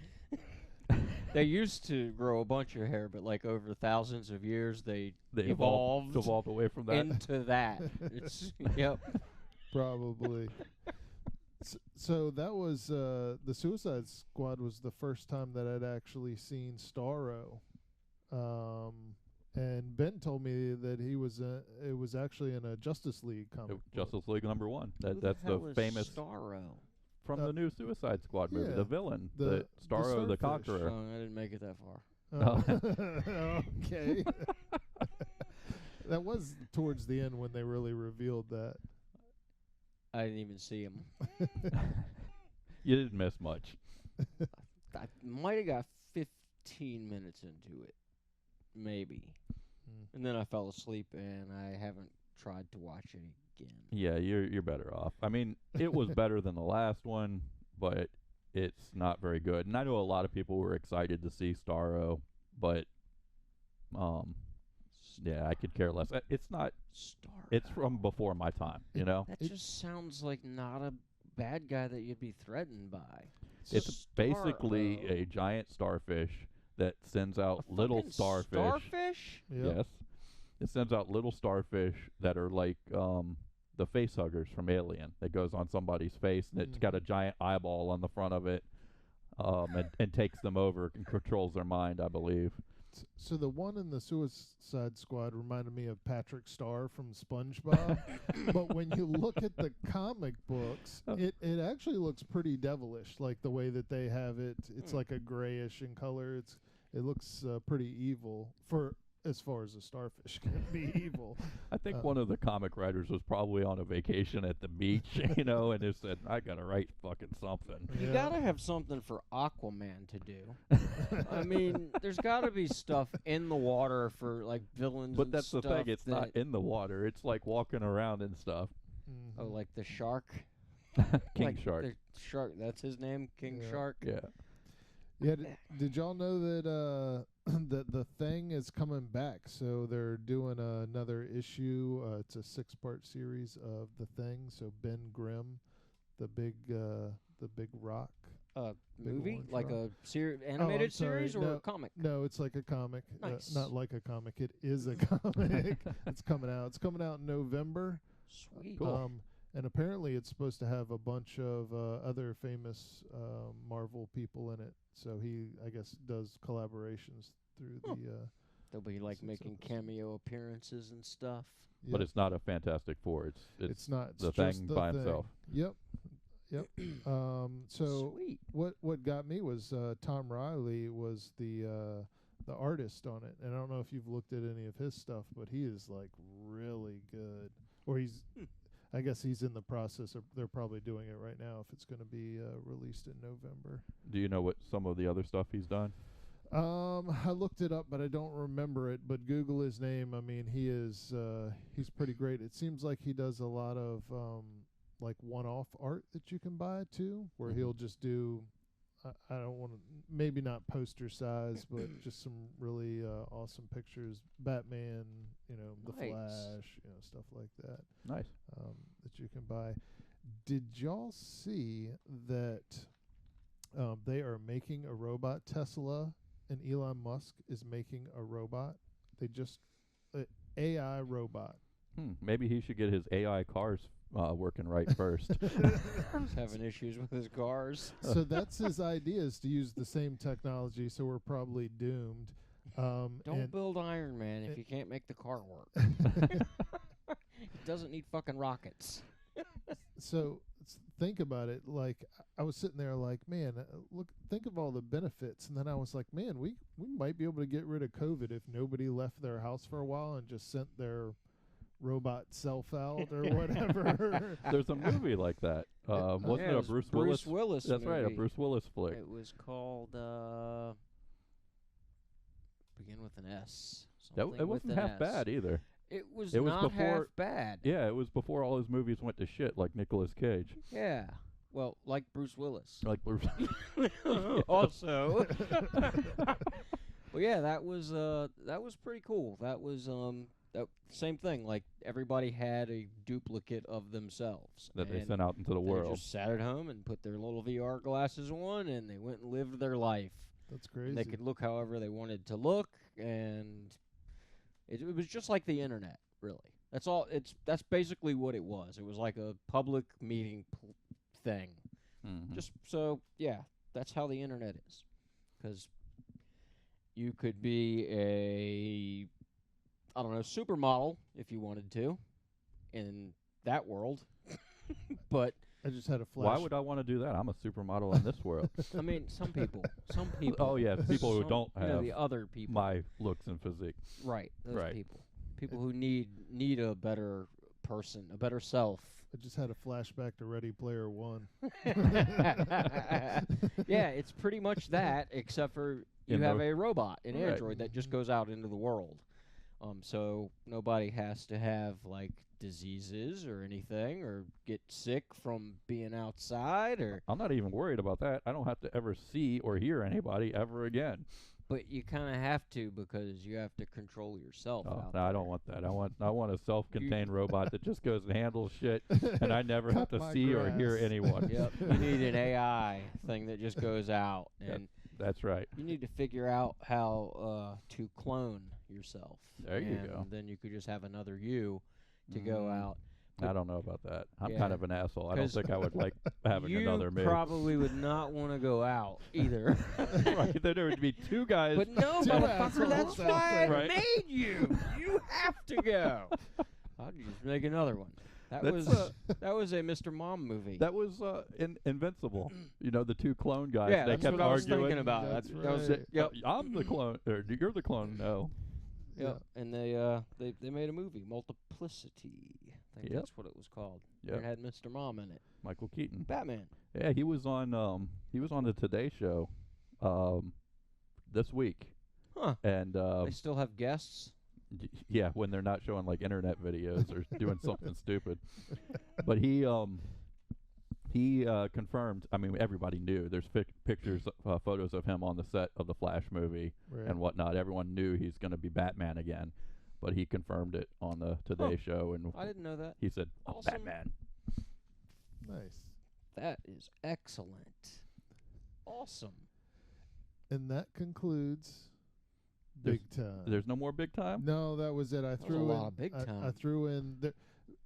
They used to grow a bunch of hair, but like over thousands of years, they evolved away from that. into that. It's yep. Probably. So that was the Suicide Squad was the first time that I'd actually seen Starro, and Ben told me that it was actually in a Justice League comic. Justice League #1. That's the famous Starro from the new Suicide Squad movie. Yeah, The villain, the Starro the Conqueror. Oh, I didn't make it that far. Okay. That was towards the end when they really revealed that. I didn't even see him. You didn't miss much. I might have got 15 minutes into it, maybe. And then I fell asleep, and I haven't tried to watch it again. Yeah, you're better off. I mean, it was better than the last one, but it's not very good. And I know a lot of people were excited to see Starro, but yeah, I could care less. It's not Starro. It's from before my time, you know? That just sounds like not a bad guy that you'd be threatened by. It's basically a giant starfish that sends out little starfish. Starfish? Yep. Yes. It sends out little starfish that are like the face huggers from Alien that goes on somebody's face, and it's got a giant eyeball on the front of it, and takes them over and controls their mind, I believe. So the one in the Suicide Squad reminded me of Patrick Star from SpongeBob. But when you look at the comic books, it actually looks pretty devilish, like the way that they have it. It's like a grayish in color. It looks pretty evil for as far as a starfish can be evil. I think one of the comic writers was probably on a vacation at the beach, you know, and they said, I got to write fucking something. You got to have something for Aquaman to do. I mean, there's got to be stuff in the water for, like, villains But and that's the stuff thing. It's not in the water. It's, like, walking around and stuff. Oh, like the shark? King like Shark. The shark, that's his name? King Shark? Yeah. Yeah, did y'all know that that the Thing is coming back? So they're doing another issue. It's a 6-part series of the Thing. So Ben Grimm, the big rock. Movie? orange Like rock. a animated sorry, series or a comic? No, it's like a comic. Nice. Not like a comic. It is a comic. It's coming out. It's coming out in November. Sweet. Cool. And apparently it's supposed to have a bunch of other famous Marvel people in it. So he, I guess, does collaborations through the... They'll be like 6 making episodes. cameo appearances and stuff. But it's not a Fantastic Four. It's not. It's the just Thing the by Thing. himself. Yep. So Sweet. what got me was Tom Riley was the artist on it, and I don't know if you've looked at any of his stuff, but he is like really good. Or I guess he's in the process of. They're probably doing it right now if it's going to be released in November. Do you know what some of the other stuff he's done? I looked it up, but I don't remember it. But Google his name. I mean, he's pretty great. It seems like he does a lot of like one-off art that you can buy too, where he'll just do. I don't want to, maybe not poster size, but just some really awesome pictures. Batman, The Nice. Flash, stuff like that. Nice. That you can buy. Did y'all see that they are making a robot Tesla, and Elon Musk is making a robot? They just AI robot. Maybe he should get his AI cars working right first. He's having issues with his cars. So that's his idea, is to use the same technology, so we're probably doomed. Don't and build Iron Man if you can't make the car work. It doesn't need fucking rockets. so think about it. Like I was sitting there, like, man, look, think of all the benefits, and then I was like, man, we might be able to get rid of COVID if nobody left their house for a while and just sent their robot self out or whatever. There's a movie like that. Wasn't Yeah, it a was Bruce Bruce Willis? Willis That's right, a movie. Bruce Willis flick. It was called begin with an S. It Something with wasn't an half S. bad either. It was It was not half before- bad. Yeah, it was before all his movies went to shit, like Nicolas Cage. Yeah. Well, like Bruce Willis. Like Bruce. Also. Well, yeah, that was pretty cool. That was same thing. Like everybody had a duplicate of themselves that they and sent out into the they world. just sat at home and put their little VR glasses on, and they went and lived their life. That's And crazy. they could look however they wanted to look, and it was just like the internet, really. That's all. That's basically what it was. It was like a public meeting thing. Mhm. Just so, yeah, that's how the internet is. Because you could be a, I don't know, supermodel if you wanted to in that world. But I just had a flash. Why would I want to do that? I'm a supermodel in this world. I mean, some people. Oh yeah, people who some- don't you know, have the other people. my looks and physique. Right, those Right. people who need a better person, a better self. I just had a flashback to Ready Player One. Yeah, it's pretty much that, except for you In have the- a robot, an Right. android that just goes out into the world. So nobody has to have like diseases or anything, or get sick from being outside, or. I'm not even worried about that. I don't have to ever see or hear anybody ever again. But you kind of have to, because you have to control yourself. Oh, out no, I there. don't want that. I want a self-contained robot that just goes and handles shit, and I never have Cut to my see or hear grass. anyone. Yep, you need an AI thing that just goes out, Yep. and That's right. you need to figure out how to clone yourself. There you and go. Then you could just have another you to go out. I don't know about that. I'm Yeah. kind of an asshole. I don't 'Cause think I would like having You another me. probably would not want to go out either. Right, then there would be two guys. But no, Two motherfucker, assholes that's out why there. I Right. made you. You have to go. I'll just make another one. That That's, was a Mr. Mom movie. that was Invincible. You know, the two clone guys. yeah, they that's kept what I was arguing. thinking about. That's That was right. it. Yep. I'm the clone, or you're the clone. No. Yep. And they made a movie, Multiplicity. I think Yep. that's what it was called. Yep. And it had Mr. Mom in it. Michael Keaton. Batman. Yeah, he was on the Today Show this week. Huh. And They still have guests. yeah, when they're not showing like internet videos or doing something stupid. But he confirmed. I mean, everybody knew. There's pictures, photos of him on the set of the Flash movie Right. and whatnot. Everyone knew he's going to be Batman again, but he confirmed it on the Today Show, and I didn't know that. he said, "I'm Awesome. Batman." Nice. That is excellent. Awesome. And that concludes There's- Big Time. There's no more big time. No, that was it. I was a threw lot in of Big I Time. threw in there.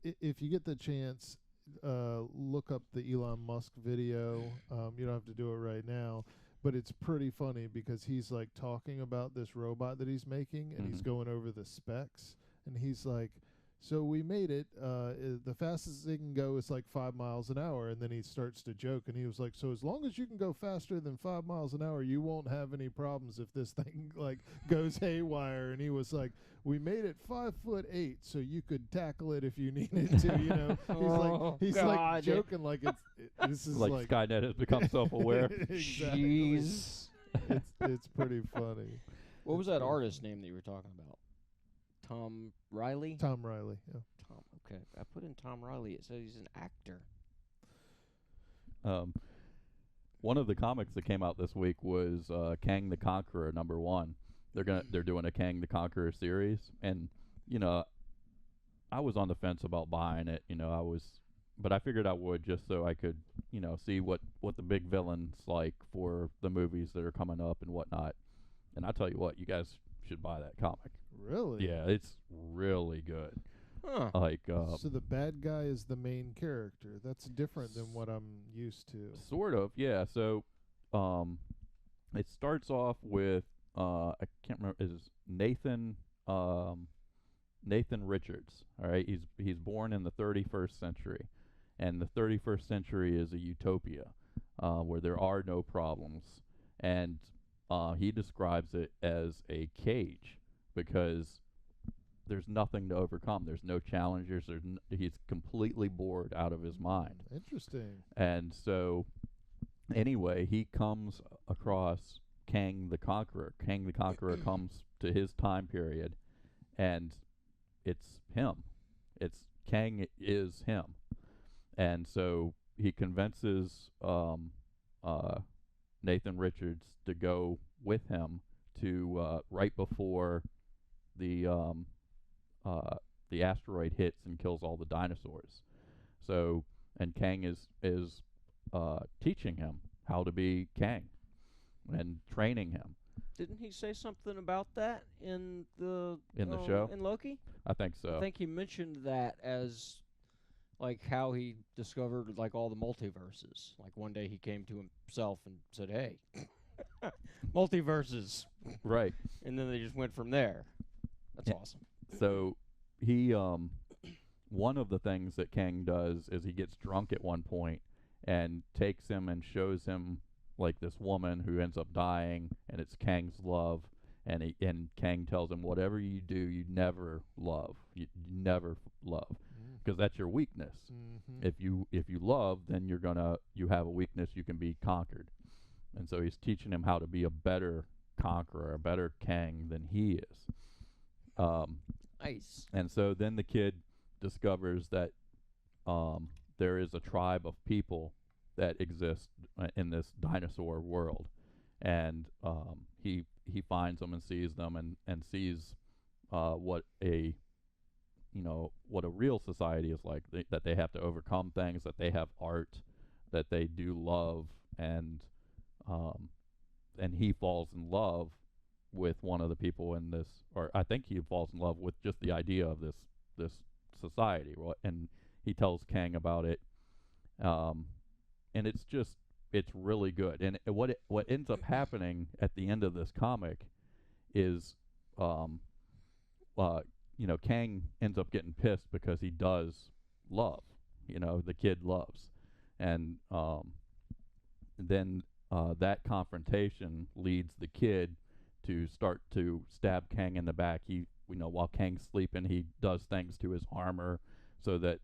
If you get the chance, look up the Elon Musk video. You don't have to do it right now, but it's pretty funny because he's like talking about this robot that he's making, and he's Mhm. going over the specs, and he's like, "So we made it. The fastest it can go is like 5 miles an hour." And then he starts to joke, and he was like, "So as long as you can go faster than 5 miles an hour, you won't have any problems if this thing like goes haywire." And he was like, "We made it 5'8", so you could tackle it if you needed to." You know, Oh, he's God. like joking like this is Like, like Skynet has become self-aware. Exactly. Jeez. It's pretty funny. What was It's that pretty artist name that you were talking about? Tom Riley? Tom Riley. Yeah. Tom. Okay. I put in Tom Riley. It says he's an actor. One of the comics that came out this week was Kang the Conqueror #1. They're doing a Kang the Conqueror series, and you know, I was on the fence about buying it. You know, but I figured I would just so I could, you know, see what the big villain's like for the movies that are coming up and whatnot. And I tell you what, you guys should buy that comic. Really? Yeah, it's really good. Huh. Like So the bad guy is the main character. That's different than what I'm used to. sort of, yeah. So, it starts off with I can't remember, is Nathan Richards. All right, he's born in the 31st century, and the 31st century is a utopia where there are no problems, and he describes it as a cage because there's nothing to overcome. There's no challengers. He's completely bored out of his mind. Interesting. And so, anyway, he comes across Kang the Conqueror. Kang the Conqueror comes to his time period, and it's him. It's Kang is him. And so he convinces Nathan Richards to go with him to right before the asteroid hits and kills all the dinosaurs. So, and Kang is teaching him how to be Kang and training him. Didn't he say something about that in the show? in Loki? I think so. I think he mentioned that as like how he discovered like all the multiverses. Like one day he came to himself and said, "Hey, multiverses." Right. And then they just went from there. That's awesome. So he one of the things that Kang does is he gets drunk at one point and takes him and shows him like this woman who ends up dying, and it's Kang's love, and Kang tells him, whatever you do, you never love. You never love, because that's your weakness. Mm-hmm. If you love, then you have a weakness, you can be conquered. And so he's teaching him how to be a better conqueror, a better Kang than he is. Nice. And so then the kid discovers that there is a tribe of people that exist in this dinosaur world, and he finds them and sees them and sees what a real society is like. That they have to overcome things, that they have art, that they do love, and he falls in love with one of the people in this, or I think he falls in love with just the idea of this society, and he tells Kang about it, and it's really good. And what ends up happening at the end of this comic is, Kang ends up getting pissed because he does love, the kid loves, and then that confrontation leads the kid to start to stab Kang in the back. While Kang's sleeping, he does things to his armor so that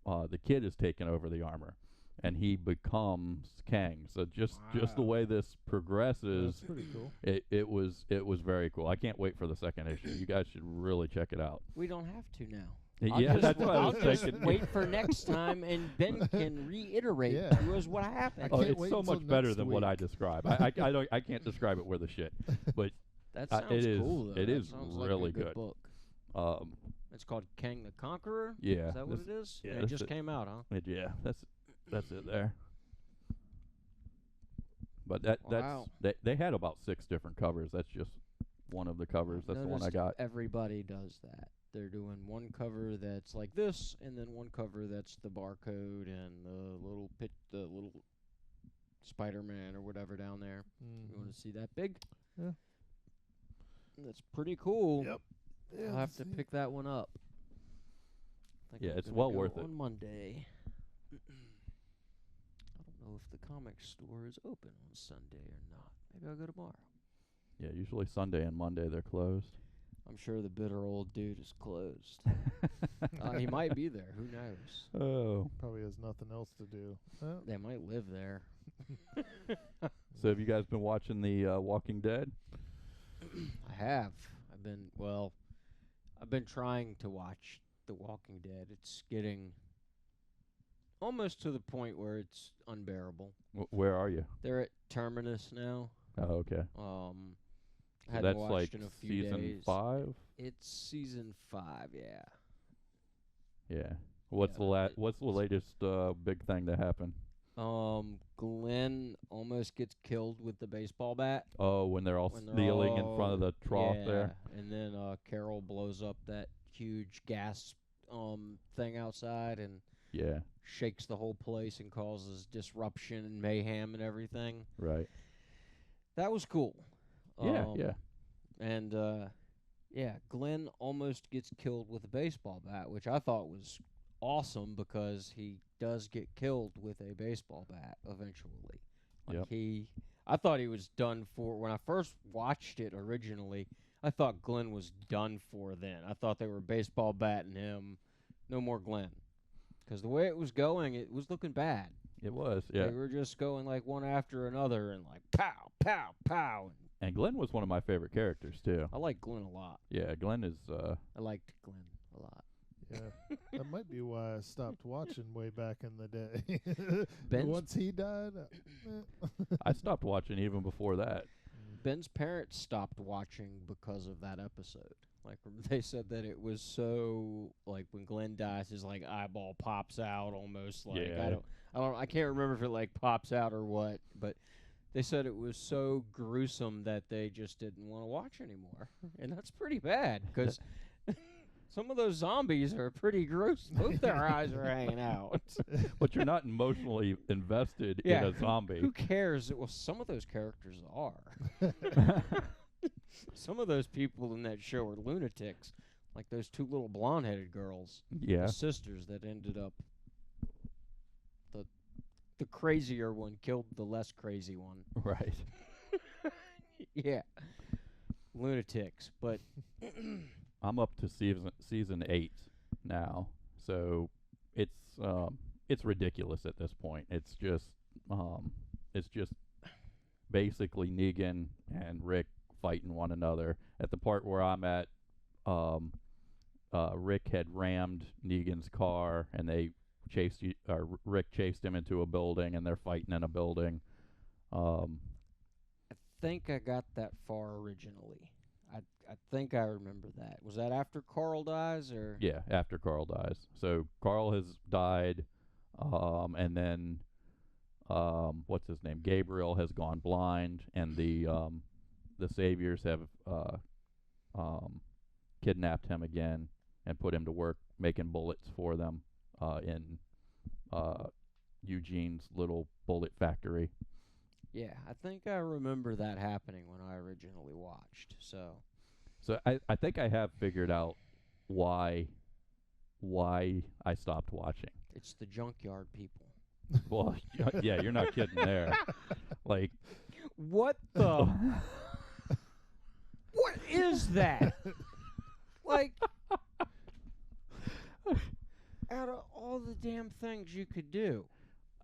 the kid is taking over the armor, and he becomes Kang. So just the way this progresses, that's pretty cool. It was very cool. I can't wait for the second issue. You guys should really check it out. We don't have to now. Yeah, that's what I was thinking. Just wait for next time, and Ben can reiterate to us what happened. Oh, it's so much better than what I describe. I can't describe it worth a shit, but that sounds cool. Though. It is like really a good book. It's called Kang the Conqueror. Yeah, is that what it is? Yeah, it just came out, huh? That's it there. But they had about 6 different covers. That's just one of the covers. That's the one I got. Everybody does that. They're doing one cover that's like this, and then one cover that's the barcode and the little Spider-Man or whatever down there. You want to see that big? Yeah. That's pretty cool. Yep. Yeah, I'll have to pick that one up. Yeah, it's well worth it. On Monday. I don't know if the comic store is open on Sunday or not. Maybe I'll go tomorrow. Yeah, usually Sunday and Monday they're closed. I'm sure the bitter old dude is closed. He might be there. Who knows? Oh. Probably has nothing else to do. They might live there. So have you guys been watching the Walking Dead? I have. I've been trying to watch The Walking Dead. It's getting almost to the point where it's unbearable. Where are you? They're at Terminus now. Oh, okay. I hadn't that's watched like in a few season days. 5? It's season 5, yeah. Yeah. What's the latest big thing that happened? Glenn almost gets killed with the baseball bat. Oh, when they're all kneeling in front of the trough there. And then Carol blows up that huge gas thing outside and shakes the whole place and causes disruption and mayhem and everything. Right. That was cool. Yeah. And yeah, Glenn almost gets killed with a baseball bat, which I thought was awesome because he does get killed with a baseball bat eventually. Like Yep. I thought he was done for when I first watched it originally. I thought Glenn was done for then. I thought they were baseball batting him. No more Glenn. Because the way it was going, it was looking bad. It was, yeah. They were just going like one after another and like pow, pow, pow. And Glenn was one of my favorite characters too. I like Glenn a lot. Yeah, Glenn is. I liked Glenn a lot. Yeah, that might be why I stopped watching way back in the day. Ben's- Once he died, I stopped watching even before that. Ben's parents stopped watching because of that episode. Like they said that it was so like when Glenn dies, his like eyeball pops out almost like Yeah. I can't remember if it like pops out or what, but they said it was so gruesome that they just didn't want to watch anymore, and that's pretty bad because some of those zombies are pretty gross. Both their eyes are hanging out. But you're not emotionally invested Yeah, in a zombie. Who cares? Well, some of those characters are. Some of those people in that show are lunatics, like those two little blonde-headed girls, Yeah. the sisters that ended up. The crazier one killed the less crazy one. Right. Yeah, lunatics. But I'm up to season 8 now, so it's ridiculous at this point. It's just basically Negan and Rick fighting one another. At the part where I'm at, Rick had rammed Negan's car, and Rick chased him into a building, and they're fighting in a building. I think I got that far originally. I think I remember that. Was that after Carl dies, or? Yeah, after Carl dies. So Carl has died, and then what's his name? Gabriel has gone blind, and the saviors have kidnapped him again and put him to work making bullets for them in Eugene's little bullet factory. Yeah, I think I remember that happening when I originally watched. So I think I have figured out why I stopped watching. it's the junkyard people. Well, yeah, you're not kidding there. Like, What the? What is that? Like, out of all the damn things you could do,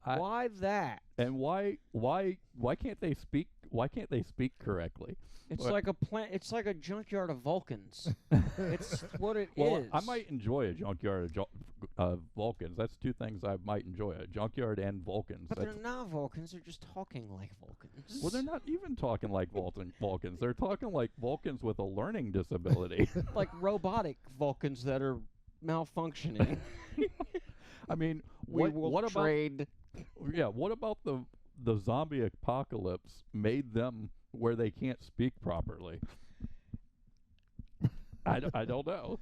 why that? and why can't they speak? Why can't they speak correctly? It's What? like a plant. It's like a junkyard of Vulcans. It's what it is. Well, I might enjoy a junkyard of Vulcans. That's two things I might enjoy: a junkyard and Vulcans. But they're not Vulcans. They're just talking like Vulcans. Well, they're not even talking like Vulcans. They're talking like Vulcans with a learning disability. like robotic Vulcans that are malfunctioning. I mean, We what will about trade. yeah? What about the zombie apocalypse made them where they can't speak properly? I don't know.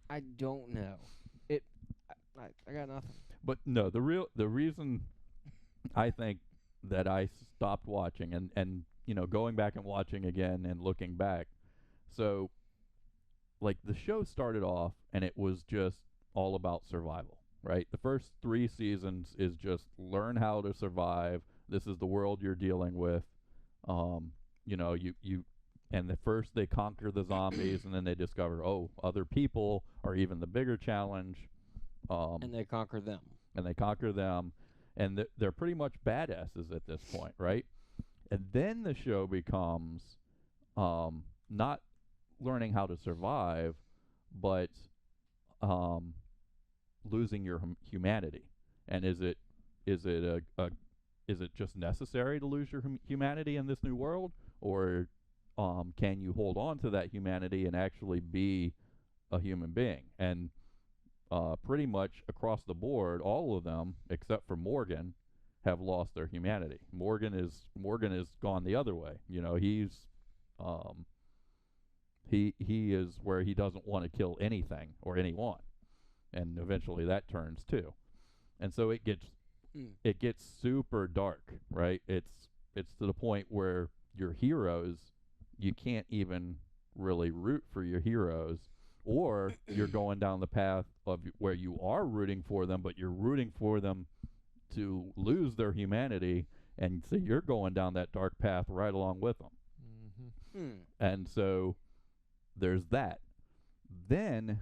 I don't know. I got nothing. But no, the reason I think that I stopped watching and going back and watching again and looking back, so like the show started off and it was just all about survival, right? The first 3 seasons is just learn how to survive. This is the world you're dealing with. And the first they conquer the zombies, and then they discover, other people are even the bigger challenge. And they conquer them. And they're pretty much badasses at this point, right? And then the show becomes not learning how to survive, but losing your humanity. And is it just necessary to lose your humanity in this new world, or can you hold on to that humanity and actually be a human being? And pretty much across the board, all of them except for Morgan have lost their humanity. Morgan is gone the other way. He's he is where he doesn't want to kill anything or anyone, and eventually that turns too. And so it gets super dark, right? it's to the point where your heroes, you can't even really root for your heroes, or you're going down the path of where you are rooting for them, but you're rooting for them to lose their humanity, and so you're going down that dark path right along with them. And so there's that. Then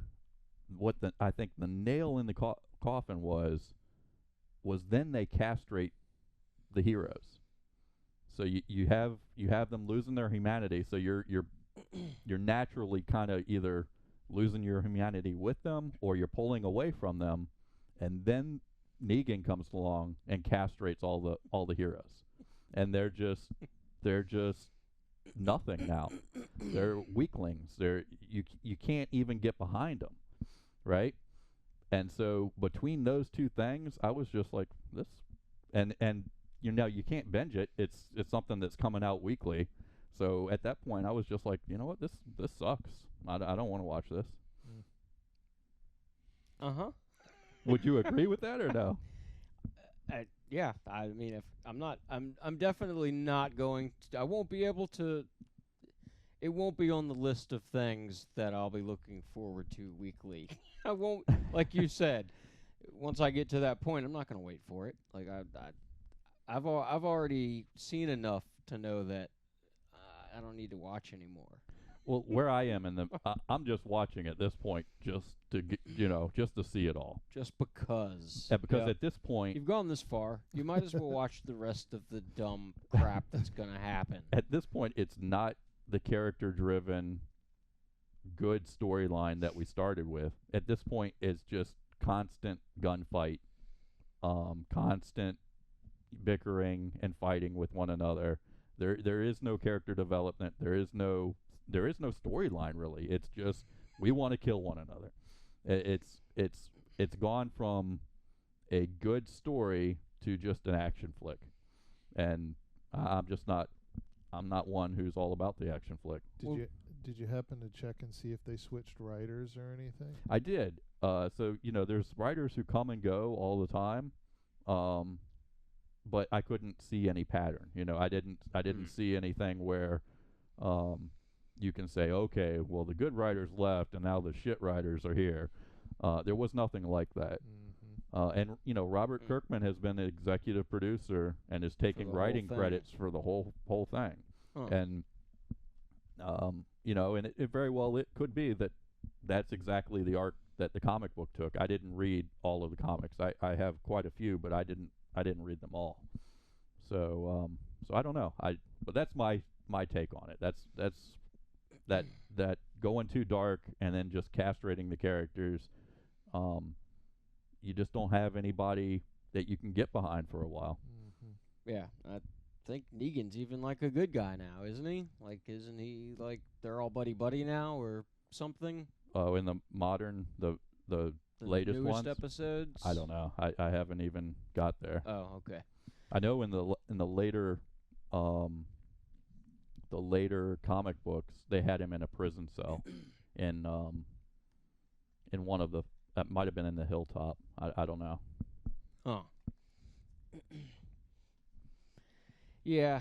what I think the nail in the coffin was then they castrate the heroes. So you have them losing their humanity, so you're naturally kind of either losing your humanity with them or you're pulling away from them, and then Negan comes along and castrates all the heroes, and they're just nothing now. They're weaklings. You can't even get behind them, right? And so between those two things, I was just like this, and you can't binge it. It's something that's coming out weekly. So at that point, I was just like, you know what, this sucks. I don't want to watch this. Would you agree with that or no? Yeah, I mean, if I'm definitely not going to. I won't be able to. It won't be on the list of things that I'll be looking forward to weekly. I won't, like you said. Once I get to that point, I'm not going to wait for it. Like I've already seen enough to know that I don't need to watch anymore. Well, where I am I'm just watching at this point just to just to see it all. Just because. Yeah, because at this point, you've gone this far, you might as well watch the rest of the dumb crap that's gonna happen. At this point, it's not the character-driven, good storyline that we started with. At this point, it's just constant gunfight, constant bickering and fighting with one another. There is no character development. There is no storyline really. It's just we want to kill one another. It's gone from a good story to just an action flick, and I'm not one who's all about the action flick. Did you happen to check and see if they switched writers or anything? I did. So there's writers who come and go all the time, but I couldn't see any pattern. I didn't see anything where you can say, okay, well, the good writers left and now the shit writers are here. There was nothing like that. And Robert Kirkman has been the executive producer and is taking writing credits for the whole thing. And and it very well it could be that that's exactly the arc that the comic book took. I didn't read all of the comics. I have quite a few, but I didn't read them all. So I don't know. But that's my take on it. That's that going too dark and then just castrating the characters. You just don't have anybody that you can get behind for a while. Yeah, I think Negan's even like a good guy now, isn't he? Like, isn't he like they're all buddy now or something? Oh, in the modern the latest newest ones? Episodes? I don't know. I haven't even got there. Oh, okay. I know in the later comic books they had him in a prison cell in one of the that might have been in the Hilltop. I don't know. Huh. Yeah.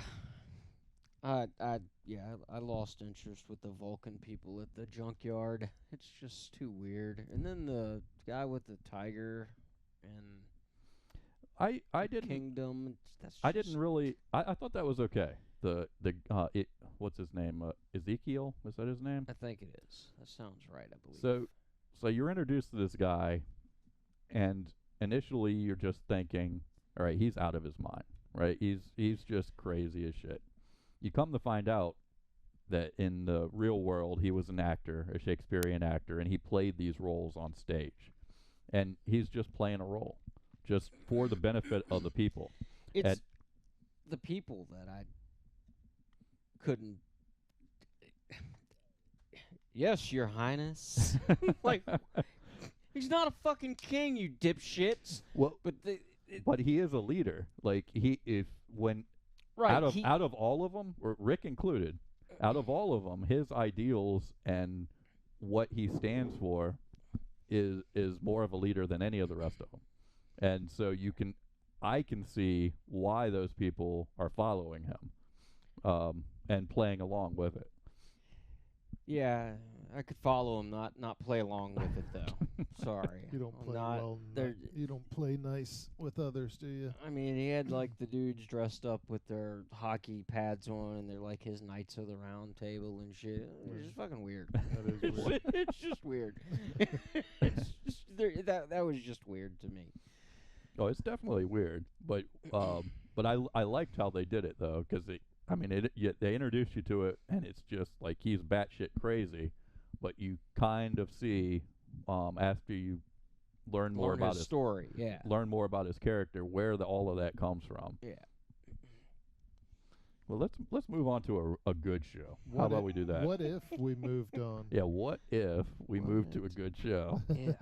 I lost interest with the Vulcan people at the junkyard. It's just too weird. And then the guy with the tiger and I didn't Kingdom. That's I didn't really. I thought that was okay. What's his name? Ezekiel, is that his name? I think it is. That sounds right, I believe. So you're introduced to this guy, and initially you're just thinking, all right, he's out of his mind, right? He's just crazy as shit. You come to find out that in the real world he was an actor, a Shakespearean actor, and he played these roles on stage, and he's just playing a role, just for the benefit of the people. It's the people that I couldn't. Yes, Your Highness. Like, he's not a fucking king, you dipshits. Well, but he is a leader. Like right, out of all of them, or Rick included, out of all of them, his ideals and what he stands for is more of a leader than any of the rest of them. And so you can I can see why those people are following him, and playing along with it. Yeah, I could follow him, not play along with it though. Sorry, You don't I'm play not, well. they're- You don't play nice with others, do you? I mean, he had like the dudes dressed up with their hockey pads on, and they're like his Knights of the Round Table and shit. It's just fucking weird. That is weird. It's just weird. It's just, that was just weird to me. Oh, it's definitely weird, but I liked how they did it though, because they introduce you to it, and it's just like he's batshit crazy, but you kind of see after you learn more about his story. Yeah. learn more about his character, where all of that comes from. Yeah. Well, let's move on to a good show. How about we do that? What if we moved on? Yeah, what if we moved to a What? good show? If.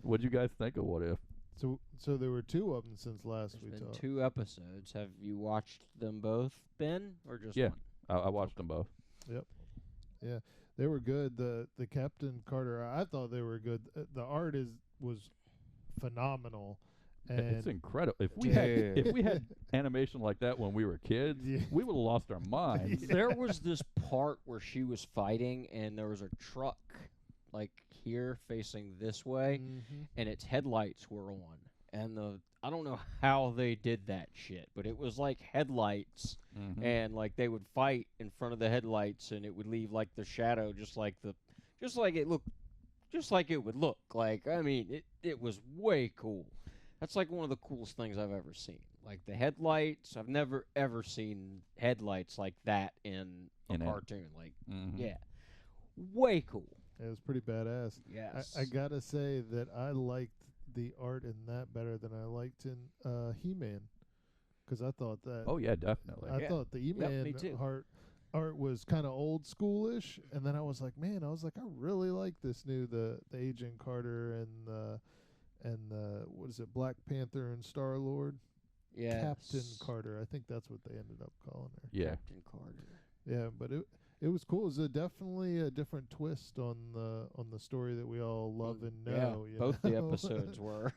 What'd you guys think of What If? So there were 2 of them since last There's we been talked. 2 episodes. Have you watched them both, Ben, or just Yeah. one? I watched them both. Yeah, they were good. The Captain Carter, I thought they were good. The art was phenomenal, and It's incredible. If Dude. we had animation like that when we were kids, Yeah. we would have lost our minds. There was this part where she was fighting, and there was a truck, like here, facing this way, Mhm. and its headlights were on. And I don't know how they did that shit, but it was like headlights, Mhm. and like they would fight in front of the headlights, and it would leave like the shadow, just like it would look. Like, I mean, it was way cool. That's like one of the coolest things I've ever seen. Like the headlights, I've never ever seen headlights like that in a In it. cartoon. Like, Mhm. yeah, way cool. It was pretty badass. Yes, I gotta say that I liked the art in that better than I liked in He-Man, because I thought that Oh yeah, definitely. I Yeah. thought the E-Man me too. art was kind of old schoolish, and then I was like, I really like this new the Agent Carter and the what is it, Black Panther and Star Lord, yes. Captain Carter. I think that's what they ended up calling her. Yeah. Captain Carter. Yeah, but it was cool. It was definitely a different twist on the story that we all love and know. Yeah, you both the know? episodes were.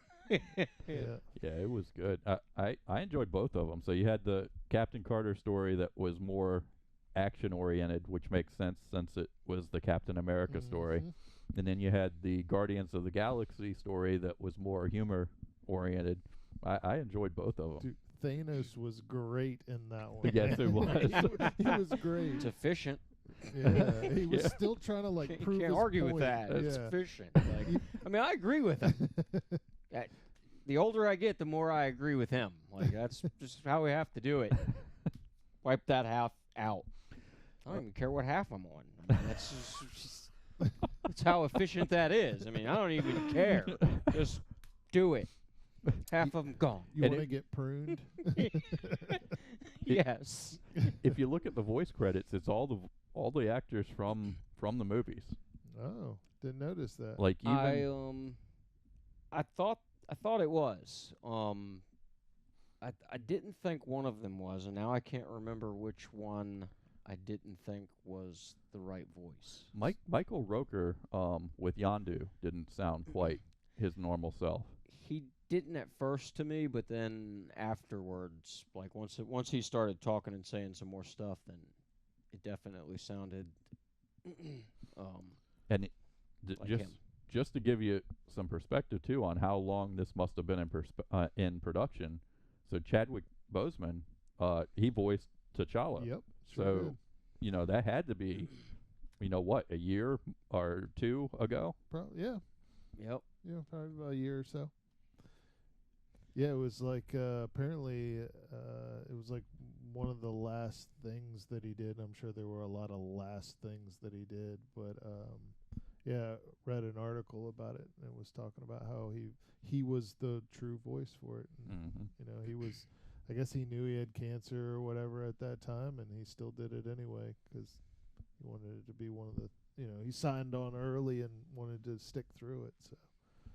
Yeah. Yeah, it was good. I enjoyed both of them. So you had the Captain Carter story that was more action oriented, which makes sense since it was the Captain America story. Mhm. And then you had the Guardians of the Galaxy story that was more humor oriented. I enjoyed both of them. Dude, Thanos was great in that one. Yes, it was. he was great. It's efficient. Yeah, he was Yeah. still trying to like You prove can't his argue point. with that. It's Yeah. efficient. Like, I mean, I agree with him. The older I get, the more I agree with him. Like, that's just how we have to do it. Wipe that half out. I don't even care what half I'm on. I mean, that's just that's how efficient that is. I mean, I don't even care. Just do it. Half of them gone. You And want to get pruned? Yes. If you look at the voice credits, it's all the actors from the movies. Oh, didn't notice that. Like even I thought it was. I didn't think one of them was, and now I can't remember which one I didn't think was the right voice. Michael Roker with Yondu didn't sound quite his normal self. He didn't at first to me, but then afterwards, like once he started talking and saying some more stuff, then it definitely sounded And like him. just to give you some perspective too on how long this must have been in production. So Chadwick Boseman, he voiced T'Challa. Yep. So Sure you know that had to be, what, a year or two ago. yeah. Yep. Yeah, probably about a year or so. Yeah, it was like apparently it was like one of the last things that he did. I'm sure there were a lot of last things that he did, but yeah, read an article about it and it was talking about how he was the true voice for it. And, Mm-hmm. he was, I guess he knew he had cancer or whatever at that time, and he still did it anyway because he wanted it to be one of the, he signed on early and wanted to stick through it. So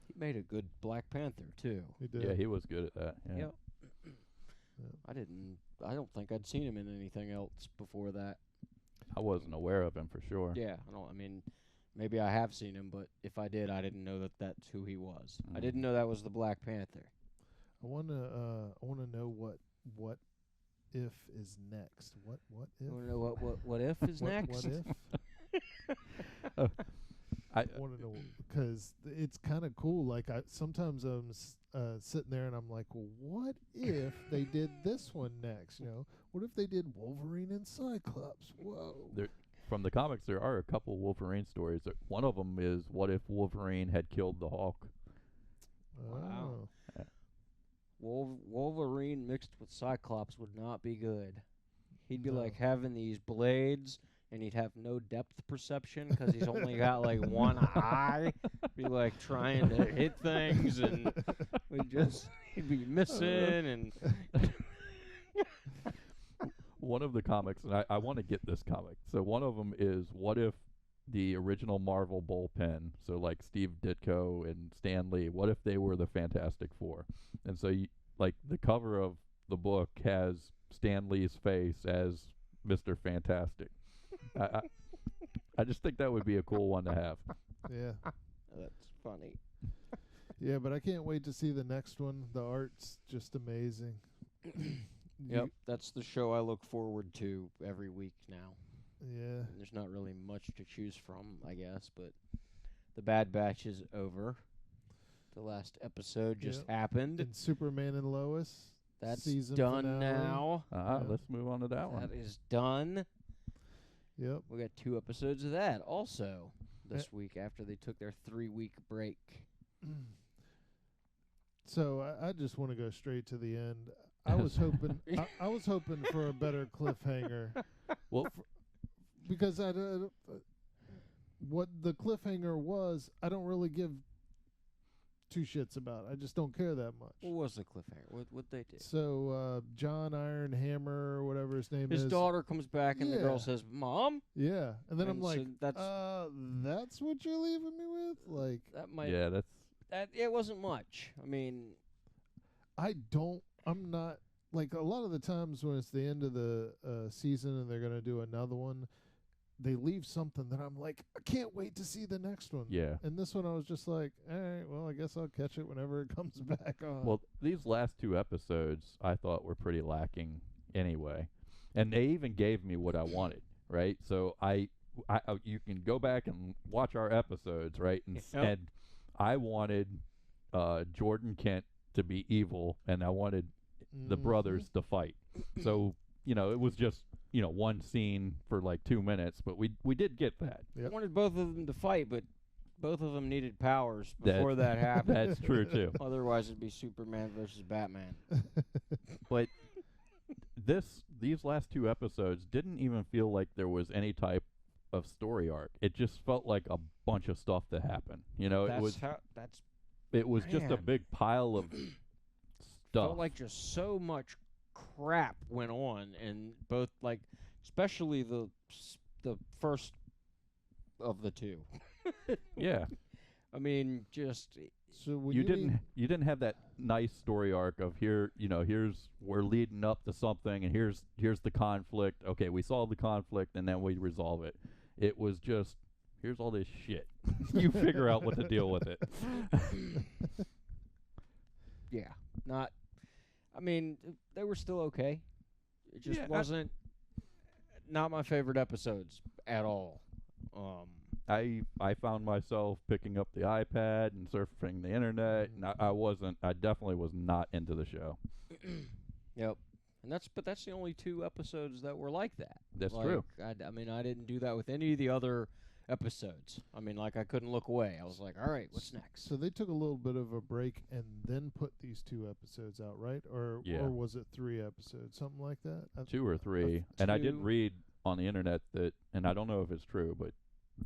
He made a good Black Panther too. he did. Yeah, he was good at that. Yeah. Yep. I don't think I'd seen him in anything else before that. I wasn't aware of him for sure. Yeah, I mean, maybe I have seen him, but if I did, I didn't know that that's who he was. I didn't know that was the Black Panther. wanna know what if is next. What if? You want to know what if is next? What if? I Want to know because it's kind of cool. Like sometimes I'm sitting there and I'm like, well, what if they did this one next? You know, what if they did Wolverine and Cyclops? Whoa. from the comics, there are a couple Wolverine stories. One of them is what if Wolverine had killed the Hulk? Wow. Oh. Wolverine mixed with Cyclops would not be good. He'd be No. like having these blades, and he'd have no depth perception because he's only got like one eye. Be like trying to hit things, and he'd be missing, and One of the comics, and I want to get this comic. So one of them is what if the original Marvel bullpen, so like Steve Ditko and Stan Lee, what if they were the Fantastic Four? And so like the cover of the book has Stan Lee's face as Mr. Fantastic. I just think that would be a cool one to have. Yeah. that's funny. Yeah, but I can't wait to see the next one. The art's just amazing. Yep, that's the show I look forward to every week now. Yeah. And there's not really much to choose from, I guess, but the Bad Batch is over. The last episode just happened. And Superman and Lois. That's season done finale. now. Yeah. Let's move on to that one. That is done. Yep. We got 2 episodes of that also this week after they took their 3-week break. So I just want to go straight to the end. I was hoping I was hoping for a better cliffhanger. Well, Because what the cliffhanger was, I don't really give 2 shits about. I just don't care that much. What was the cliffhanger? What they did? So John Ironhammer or whatever his name is. His daughter comes back and the Yeah. girl says, "Mom?" Yeah, and then I'm And like, so that's what you're leaving me with? Like, that might yeah, it wasn't much. I mean, I'm not, like, a lot of the times when it's the end of the season and they're going to do another one, they leave something that I'm like, I can't wait to see the next one. yeah. And this one I was just like, all right, well, I guess I'll catch it whenever it comes back on. Well, these last 2 episodes I thought were pretty lacking anyway. And they even gave me what I wanted, right? So you can go back and watch our episodes, right? And I wanted Jordan Kent to be evil, and I wanted the brothers to fight. So, it was just, one scene for like 2 minutes, but we did get that. I wanted both of them to fight, but both of them needed powers before that happened. That's true, too. Otherwise, it'd be Superman versus Batman. But these last 2 episodes didn't even feel like there was any type of story arc. It just felt like a bunch of stuff that happened. It was just a Man. big pile of stuff. Felt like just so much crap went on, and both, like, especially the first of the 2. Yeah. I mean, just So when You didn't have that nice story arc of here's we're leading up to something, and here's the conflict. Okay, we solve the conflict and then we resolve it. It was just here's all this shit. You figure out what to deal with it. yeah, not. I mean, they were still okay. It just wasn't not my favorite episodes at all. I found myself picking up the iPad and surfing the internet, and I definitely was not into the show. Yep. And that's the only 2 episodes that were like that. That's true. I mean, I didn't do that with any of the other episodes. I mean, like, I couldn't look away. I was like, all right, what's next? So they took a little bit of a break and then put these 2 episodes out, right? Or was it 3 episodes, something like that? 2 or 3. And I did 2. read on the internet that, and I don't know if it's true, but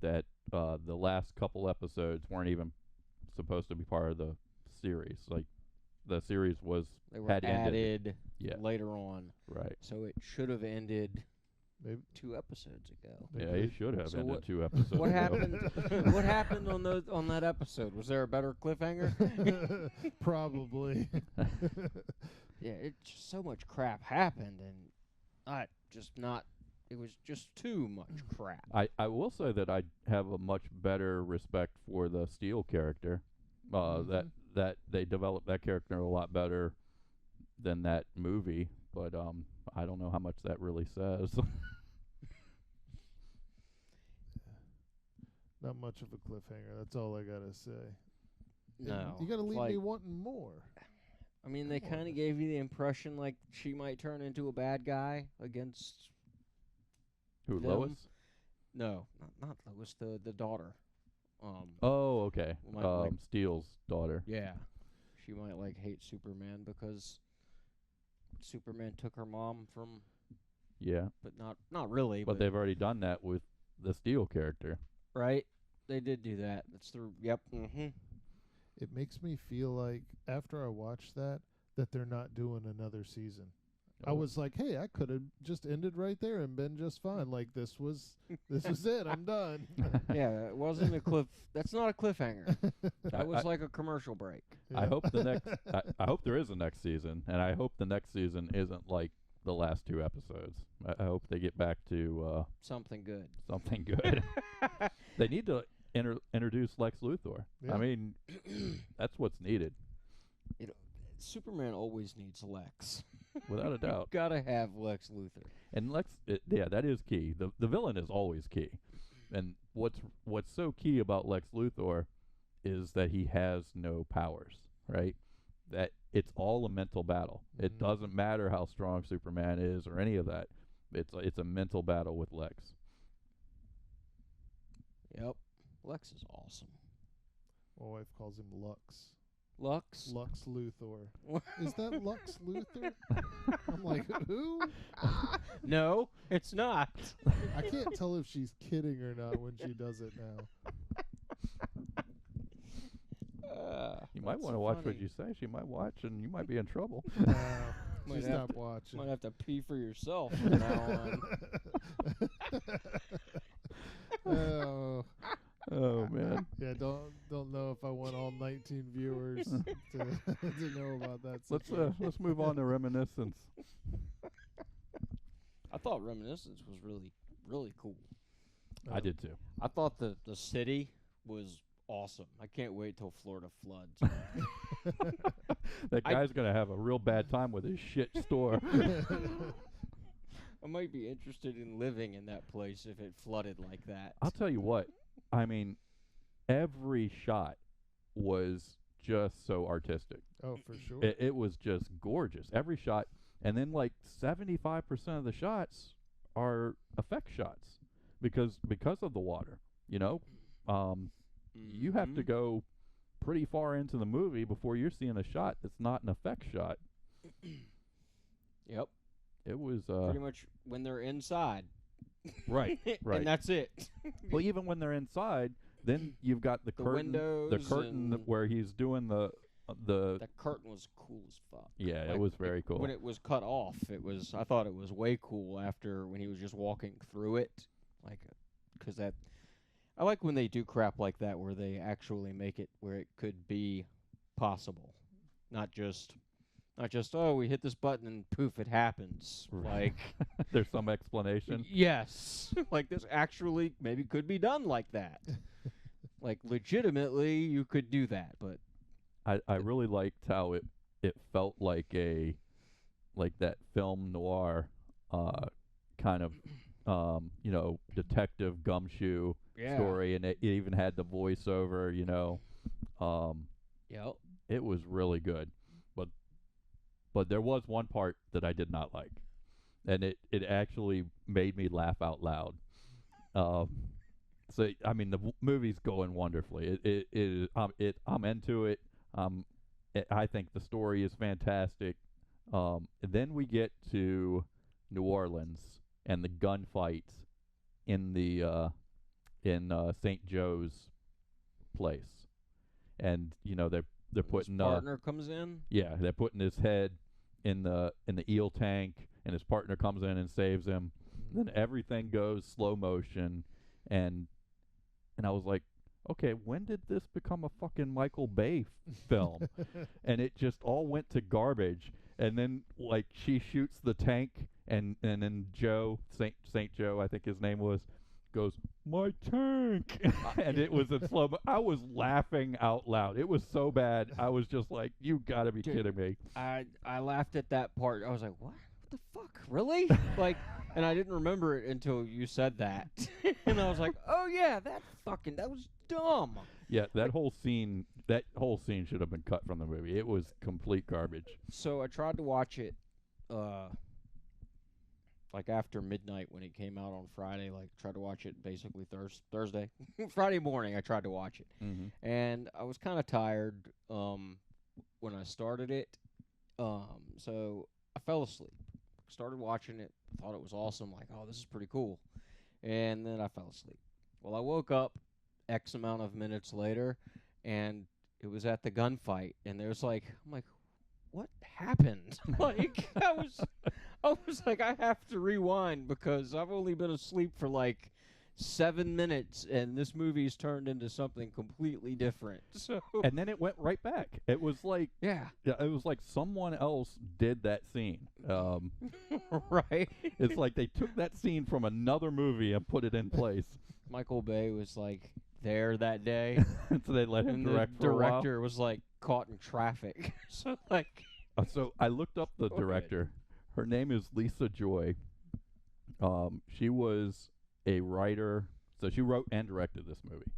that the last couple episodes weren't even supposed to be part of the series. Like, the series they were had added ended. later on. Right. So it should have ended Maybe 2 episodes ago. Yeah, it should have So ended what- 2 episodes. What ago. happened? What happened on that episode? Was there a better cliffhanger? Probably. Yeah, it just so much crap happened, and it was just too much crap. I will say that I have a much better respect for the Steel character. That they developed that character a lot better than that movie, but I don't know how much that really says. Not much of a cliffhanger. That's all I gotta say. No. You gotta leave like, me wanting more. I mean, they Come on. kind of gave you the impression like she might turn into a bad guy against. Who, them. Lois? No, not Lois. The daughter. Oh, okay. Like Steele's daughter. Yeah, she might like hate Superman because Superman took her mom from. Yeah. But not really. But they've already done that with the Steele character. Right. They did do that. That's the yep. Mm-hmm. It makes me feel like after I watch that they're not doing another season. I was like, hey, I could have just ended right there and been just fine. Like this was it. I'm done. Yeah, it wasn't a cliff. That's not a cliffhanger. That was like a commercial break. Yeah. I hope the next. I hope there is a next season, and I hope the next season isn't like the last 2 episodes. I hope they get back to Something good. something good. They need to introduce Lex Luthor. Yeah. I mean, that's what's needed, Superman always needs Lex. without a doubt. Gotta have Lex Luthor. And yeah, that is key. The villain is always key. And what's so key about Lex Luthor is that he has no powers, right? That it's all a mental battle. It doesn't matter how strong Superman is or any of that. It's a mental battle with Lex. Yep. Lex is awesome. My wife calls him Lux. Lux? Lux Luthor. Is that Lux Luthor? I'm like, who? No, it's not. I can't tell if she's kidding or not when she does it now. You might want to watch what you say. She might watch, and you might be in trouble. She stopped watching. Might have to pee for yourself from now on. Oh man. Yeah, don't know if I want all 19 viewers to know about that. Let's move on to Reminiscence. I thought Reminiscence was really, really cool. I did too. I thought the city was awesome. I can't wait till Florida floods. That guy's gonna have a real bad time with his shit store. I might be interested in living in that place if it flooded like that. I'll tell you what. I mean, every shot was just so artistic. Oh, for sure. It was just gorgeous. Every shot. And then like 75% of the shots are effect shots because of the water, you know? You have to go pretty far into the movie before you're seeing a shot that's not an effect shot. Yep. It was pretty much when they're inside. Right. And that's it. Well, even when they're inside, then you've got the curtain, windows, the curtain where he's doing the. That curtain was cool as fuck. Yeah, like, it was very cool. When it was cut off, I thought it was way cool after when he was just walking through it, like, because I like when they do crap like that where they actually make it where it could be possible, not just oh, we hit this button and poof, it happens. Like there's some explanation. Yes, like this actually maybe could be done like that. Like legitimately, you could do that, but I really liked how it felt like that film noir kind of detective gumshoe story, and it even had the voiceover. Yep. It was really good. But there was one part that I did not like, and it actually made me laugh out loud. So I mean, the movie's going wonderfully. I'm into it. I think the story is fantastic. And then we get to New Orleans and the gunfight in the St. Joe's place, and they're putting his partner comes in. Yeah, they're putting his head in the eel tank, and his partner comes in and saves him. Then everything goes slow motion, and I was like, okay, when did this become a fucking Michael Bay film? And it just all went to garbage. And then like she shoots the tank, and then Joe Saint Joe, I think his name was, goes, "My tank," and it was in slow. I was laughing out loud. It was so bad. I was just like, "You got to be kidding me!" I laughed at that part. I was like, what? What the fuck? Really? Like, and I didn't remember it until you said that. And I was like, oh yeah, that was dumb. Yeah, that whole scene should have been cut from the movie. It was complete garbage. So I tried to watch it, like after midnight when it came out on Friday. Like, tried to watch it basically Thursday, Friday morning. I tried to watch it, and I was kind of tired when I started it. So I fell asleep. Started watching it. Thought it was awesome. Like, oh, this is pretty cool. And then I fell asleep. Well, I woke up X amount of minutes later, and it was at the gunfight. And there's like, I'm like, what happened? Like, I was like, I have to rewind because I've only been asleep for like 7 minutes, and this movie's turned into something completely different. So, and then it went right back. It was like, yeah, it was like someone else did that scene. right. It's like they took that scene from another movie and put it in place. Michael Bay was like there that day, so they let him and direct. The director was like caught in traffic. So like, so I looked up the director. Her name is Lisa Joy. She was a writer, so she wrote and directed this movie.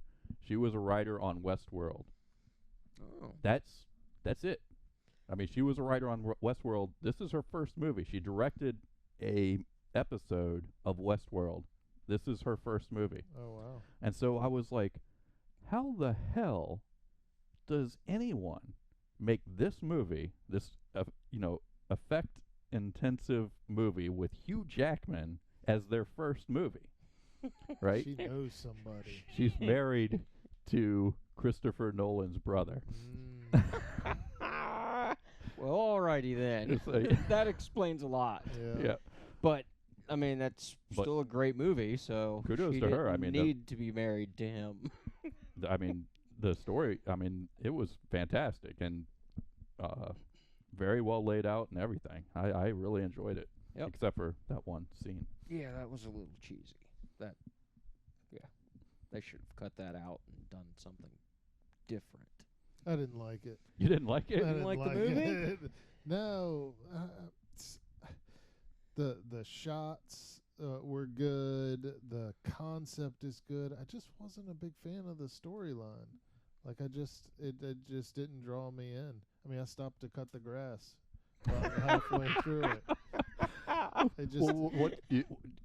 She was a writer on Westworld. Oh, That's it. I mean, she was a writer on Westworld. This is her first movie. She directed a episode of Westworld. This is her first movie. Oh, wow. And so I was like, how the hell does anyone make this movie, this effect-intensive movie with Hugh Jackman as their first movie? Right? She knows somebody. She's married to Christopher Nolan's brother. well, alrighty then. That explains a lot. Yeah. But I mean, that's still a great movie. So kudos she to her. I didn't mean, need to be married to him. I mean, the story. I mean, it was fantastic and very well laid out and everything. I really enjoyed it. Yep. Except for that one scene. Yeah, that was a little cheesy. They should have cut that out and done something different. I didn't like it. You didn't like it? I didn't like the movie? it. No. The shots were good. The concept is good. I just wasn't a big fan of the storyline. Like, it just didn't draw me in. I mean, I stopped to cut the grass about halfway through it.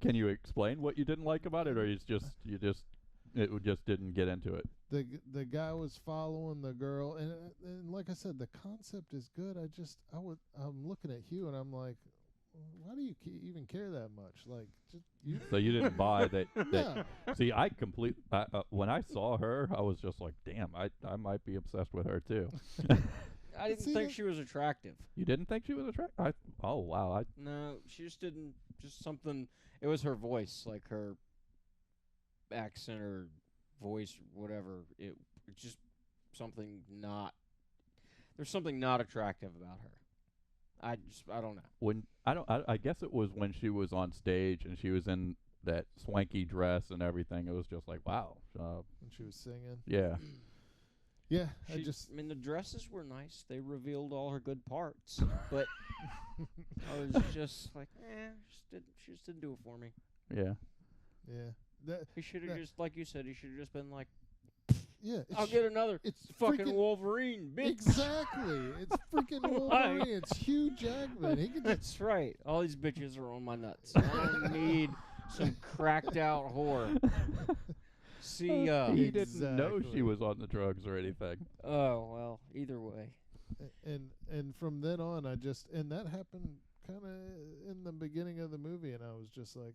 Can you explain what you didn't like about it, or it just didn't get into it? The guy was following the girl, and like I said, the concept is good. I'm looking at Hugh, and I'm like, why do you even care that much? Like, So you didn't buy that? Yeah. See, when I saw her, I was just like, damn, I might be obsessed with her too. I didn't think she was attractive. You didn't think she was attractive? Oh wow! No, she just didn't. Just something. It was her voice, like her accent or voice, whatever. It's just something not. There's something not attractive about her. I don't know. I guess it was when she was on stage and she was in that swanky dress and everything. It was just like, wow. When she was singing. Yeah. Yeah, I mean, the dresses were nice. They revealed all her good parts, but I was just like, she just didn't do it for me. Yeah. Yeah. He should have just, like you said, he should have just been like, yeah, I'll get another. It's fucking Wolverine, bitch. Exactly. It's freaking Wolverine. It's Hugh Jackman. He can That's right. All these bitches are on my nuts. I don't need some cracked out whore. See, he didn't know she was on the drugs or anything. Oh well, either way. And from then on, and that happened kind of in the beginning of the movie, and I was just like,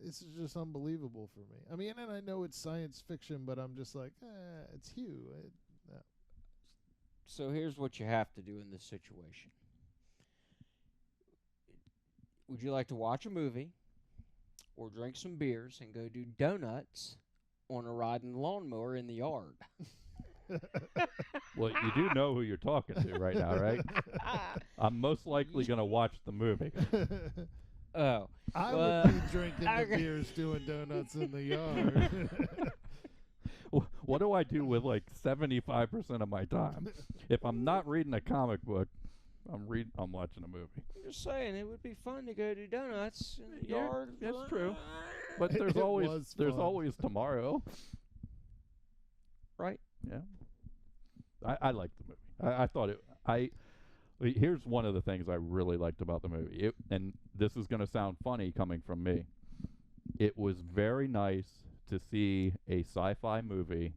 this is just unbelievable for me. I mean, and I know it's science fiction, but I'm just like, it's Hugh. No. So here's what you have to do in this situation. Would you like to watch a movie or drink some beers and go do donuts on a riding lawnmower in the yard? Well, you do know who you're talking to right now, right? I'm most likely going to watch the movie. Oh. I Well, would be drinking I- the beers, doing donuts in the yard. What do I do with like 75% of my time? If I'm not reading a comic book, I'm watching a movie. I'm just saying, it would be fun to go do donuts in the Yeah, yard. that's true. But It was there's fun. always tomorrow. Right. Yeah. I liked the movie. I thought here's one of the things I really liked about the movie. And this is going to sound funny coming from me. It was very nice to see a sci-fi movie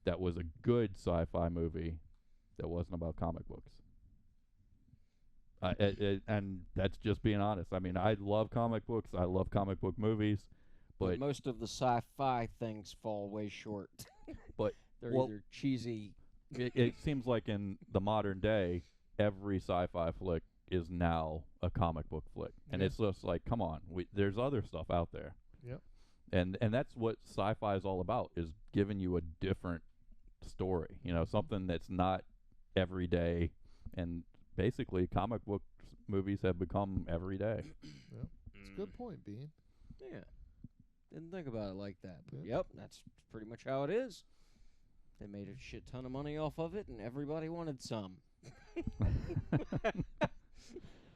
that was a good sci-fi movie that wasn't about comic books. And that's just being honest. I mean, I love comic books. I love comic book movies. But most of the sci-fi things fall way short. But they're well, either cheesy. it seems like in the modern day, every sci-fi flick is now a comic book flick. And Yeah. it's just like, come on, there's other stuff out there. Yep. And that's what sci-fi is all about, is giving you a different story. You know, something that's not everyday. And basically, comic book movies have become everyday. Yep. It's a good point, Bean. Yeah. Didn't think about it like that. But Yeah. yep, that's pretty much how it is. They made a shit ton of money off of it, and everybody wanted some.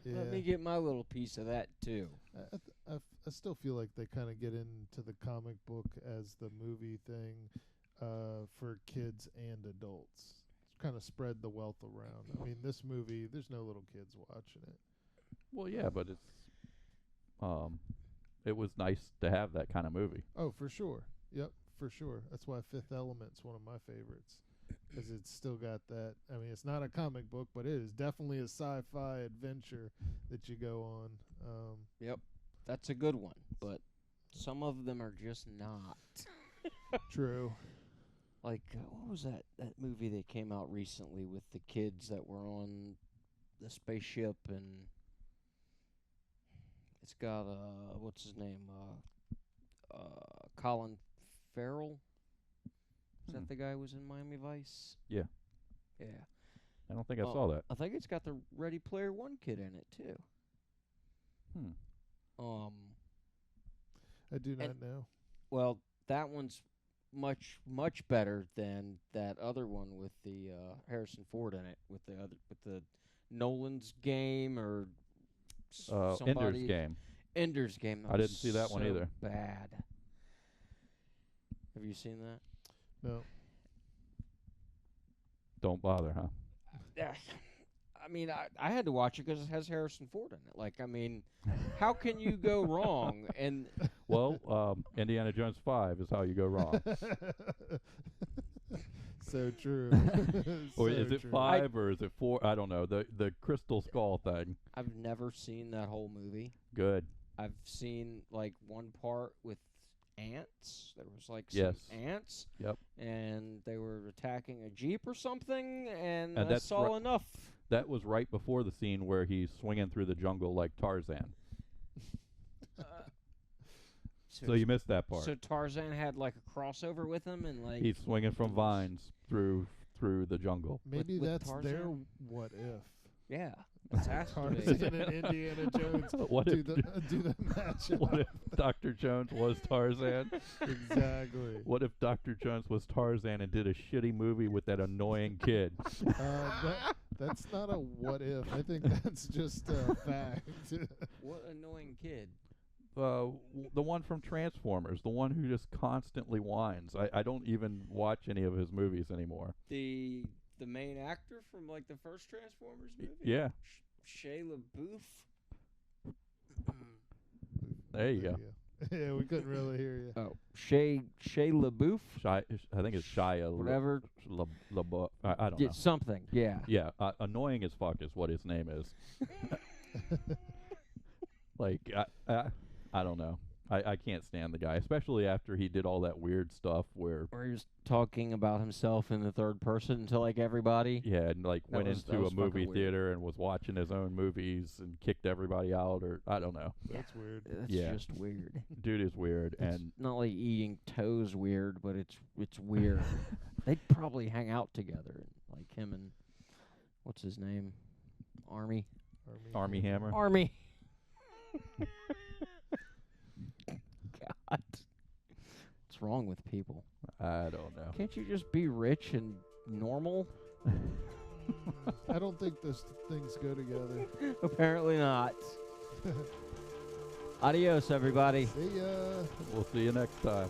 Yeah. Let me get my little piece of that, too. I still feel like they kind of get into the comic book as the movie thing for kids and adults. Kind of spread the wealth around. I mean, this movie, there's no little kids watching it. Well, yeah, but it was nice to have that kind of movie. Oh, for sure. Yep, for sure. That's why Fifth Element's one of my favorites, because it's still got that. I mean, it's not a comic book, but it is definitely a sci-fi adventure that you go on. Yep. That's a good one, but some of them are just not. True. Like, what was that movie that came out recently with the kids that were on the spaceship, and it's got, what's his name? Colin Farrell? Is that the guy who was in Miami Vice? Yeah. Yeah. I don't think I saw that. I think it's got the Ready Player One kid in it, too. I do not know. Well, that one's much better than that other one with the Harrison Ford in it, with the Nolan's Game or somebody. Ender's Game. Ender's Game. I didn't see that one so either. Bad. Have you seen that? No. Don't bother, huh? Yeah. I mean, I had to watch it because it has Harrison Ford in it. Like, I mean, how can you go wrong? And Well, Indiana Jones 5 is how you go wrong. So true. Or So is it true. 5 or is it 4? I don't know. The crystal skull thing. I've never seen that whole movie. Good. I've seen like one part with ants. There was like Yes. some ants. Yep. And they were attacking a jeep or something, and And I that's saw enough. That was right before the scene where he's swinging through the jungle like Tarzan. So you missed that part. So Tarzan had like a crossover with him, and like He's swinging from vines through the jungle. Maybe with that's their Tarzan? what if. yeah, that's has to be. Tarzan and Indiana Jones What do if the matchup. what if Dr. Jones was Tarzan? Exactly. What if Dr. Jones was Tarzan and did a shitty movie with that annoying kid? That's not a what if. I think that's just a fact. What annoying kid. The one from Transformers, the one who just constantly whines. I don't even watch any of his movies anymore. The main actor from like the first Transformers movie. Yeah, Shia LaBeouf. there you go. Yeah, we couldn't really hear you. Oh, Shia LaBeouf. I think it's Shia. Whatever. LaBeouf. I don't Yeah, know. something. Yeah. Yeah, annoying as fuck is what his name is. Like, I don't know. I can't stand the guy, especially after he did all that weird stuff where, Where he was talking about himself in the third person to like everybody. yeah, and like That went was into a fucking movie weird. theater and was watching his own movies and kicked everybody out, or I don't know. That's weird. That's Yeah. just weird. Dude is weird, It's and not like eating toes weird, but it's weird. They'd probably hang out together, like him and what's his name, Army. Army Hammer. Army. God. What's wrong with people? I don't know. Can't you just be rich and normal? I don't think those things go together. Apparently not. Adios, everybody. See ya. We'll see you next time.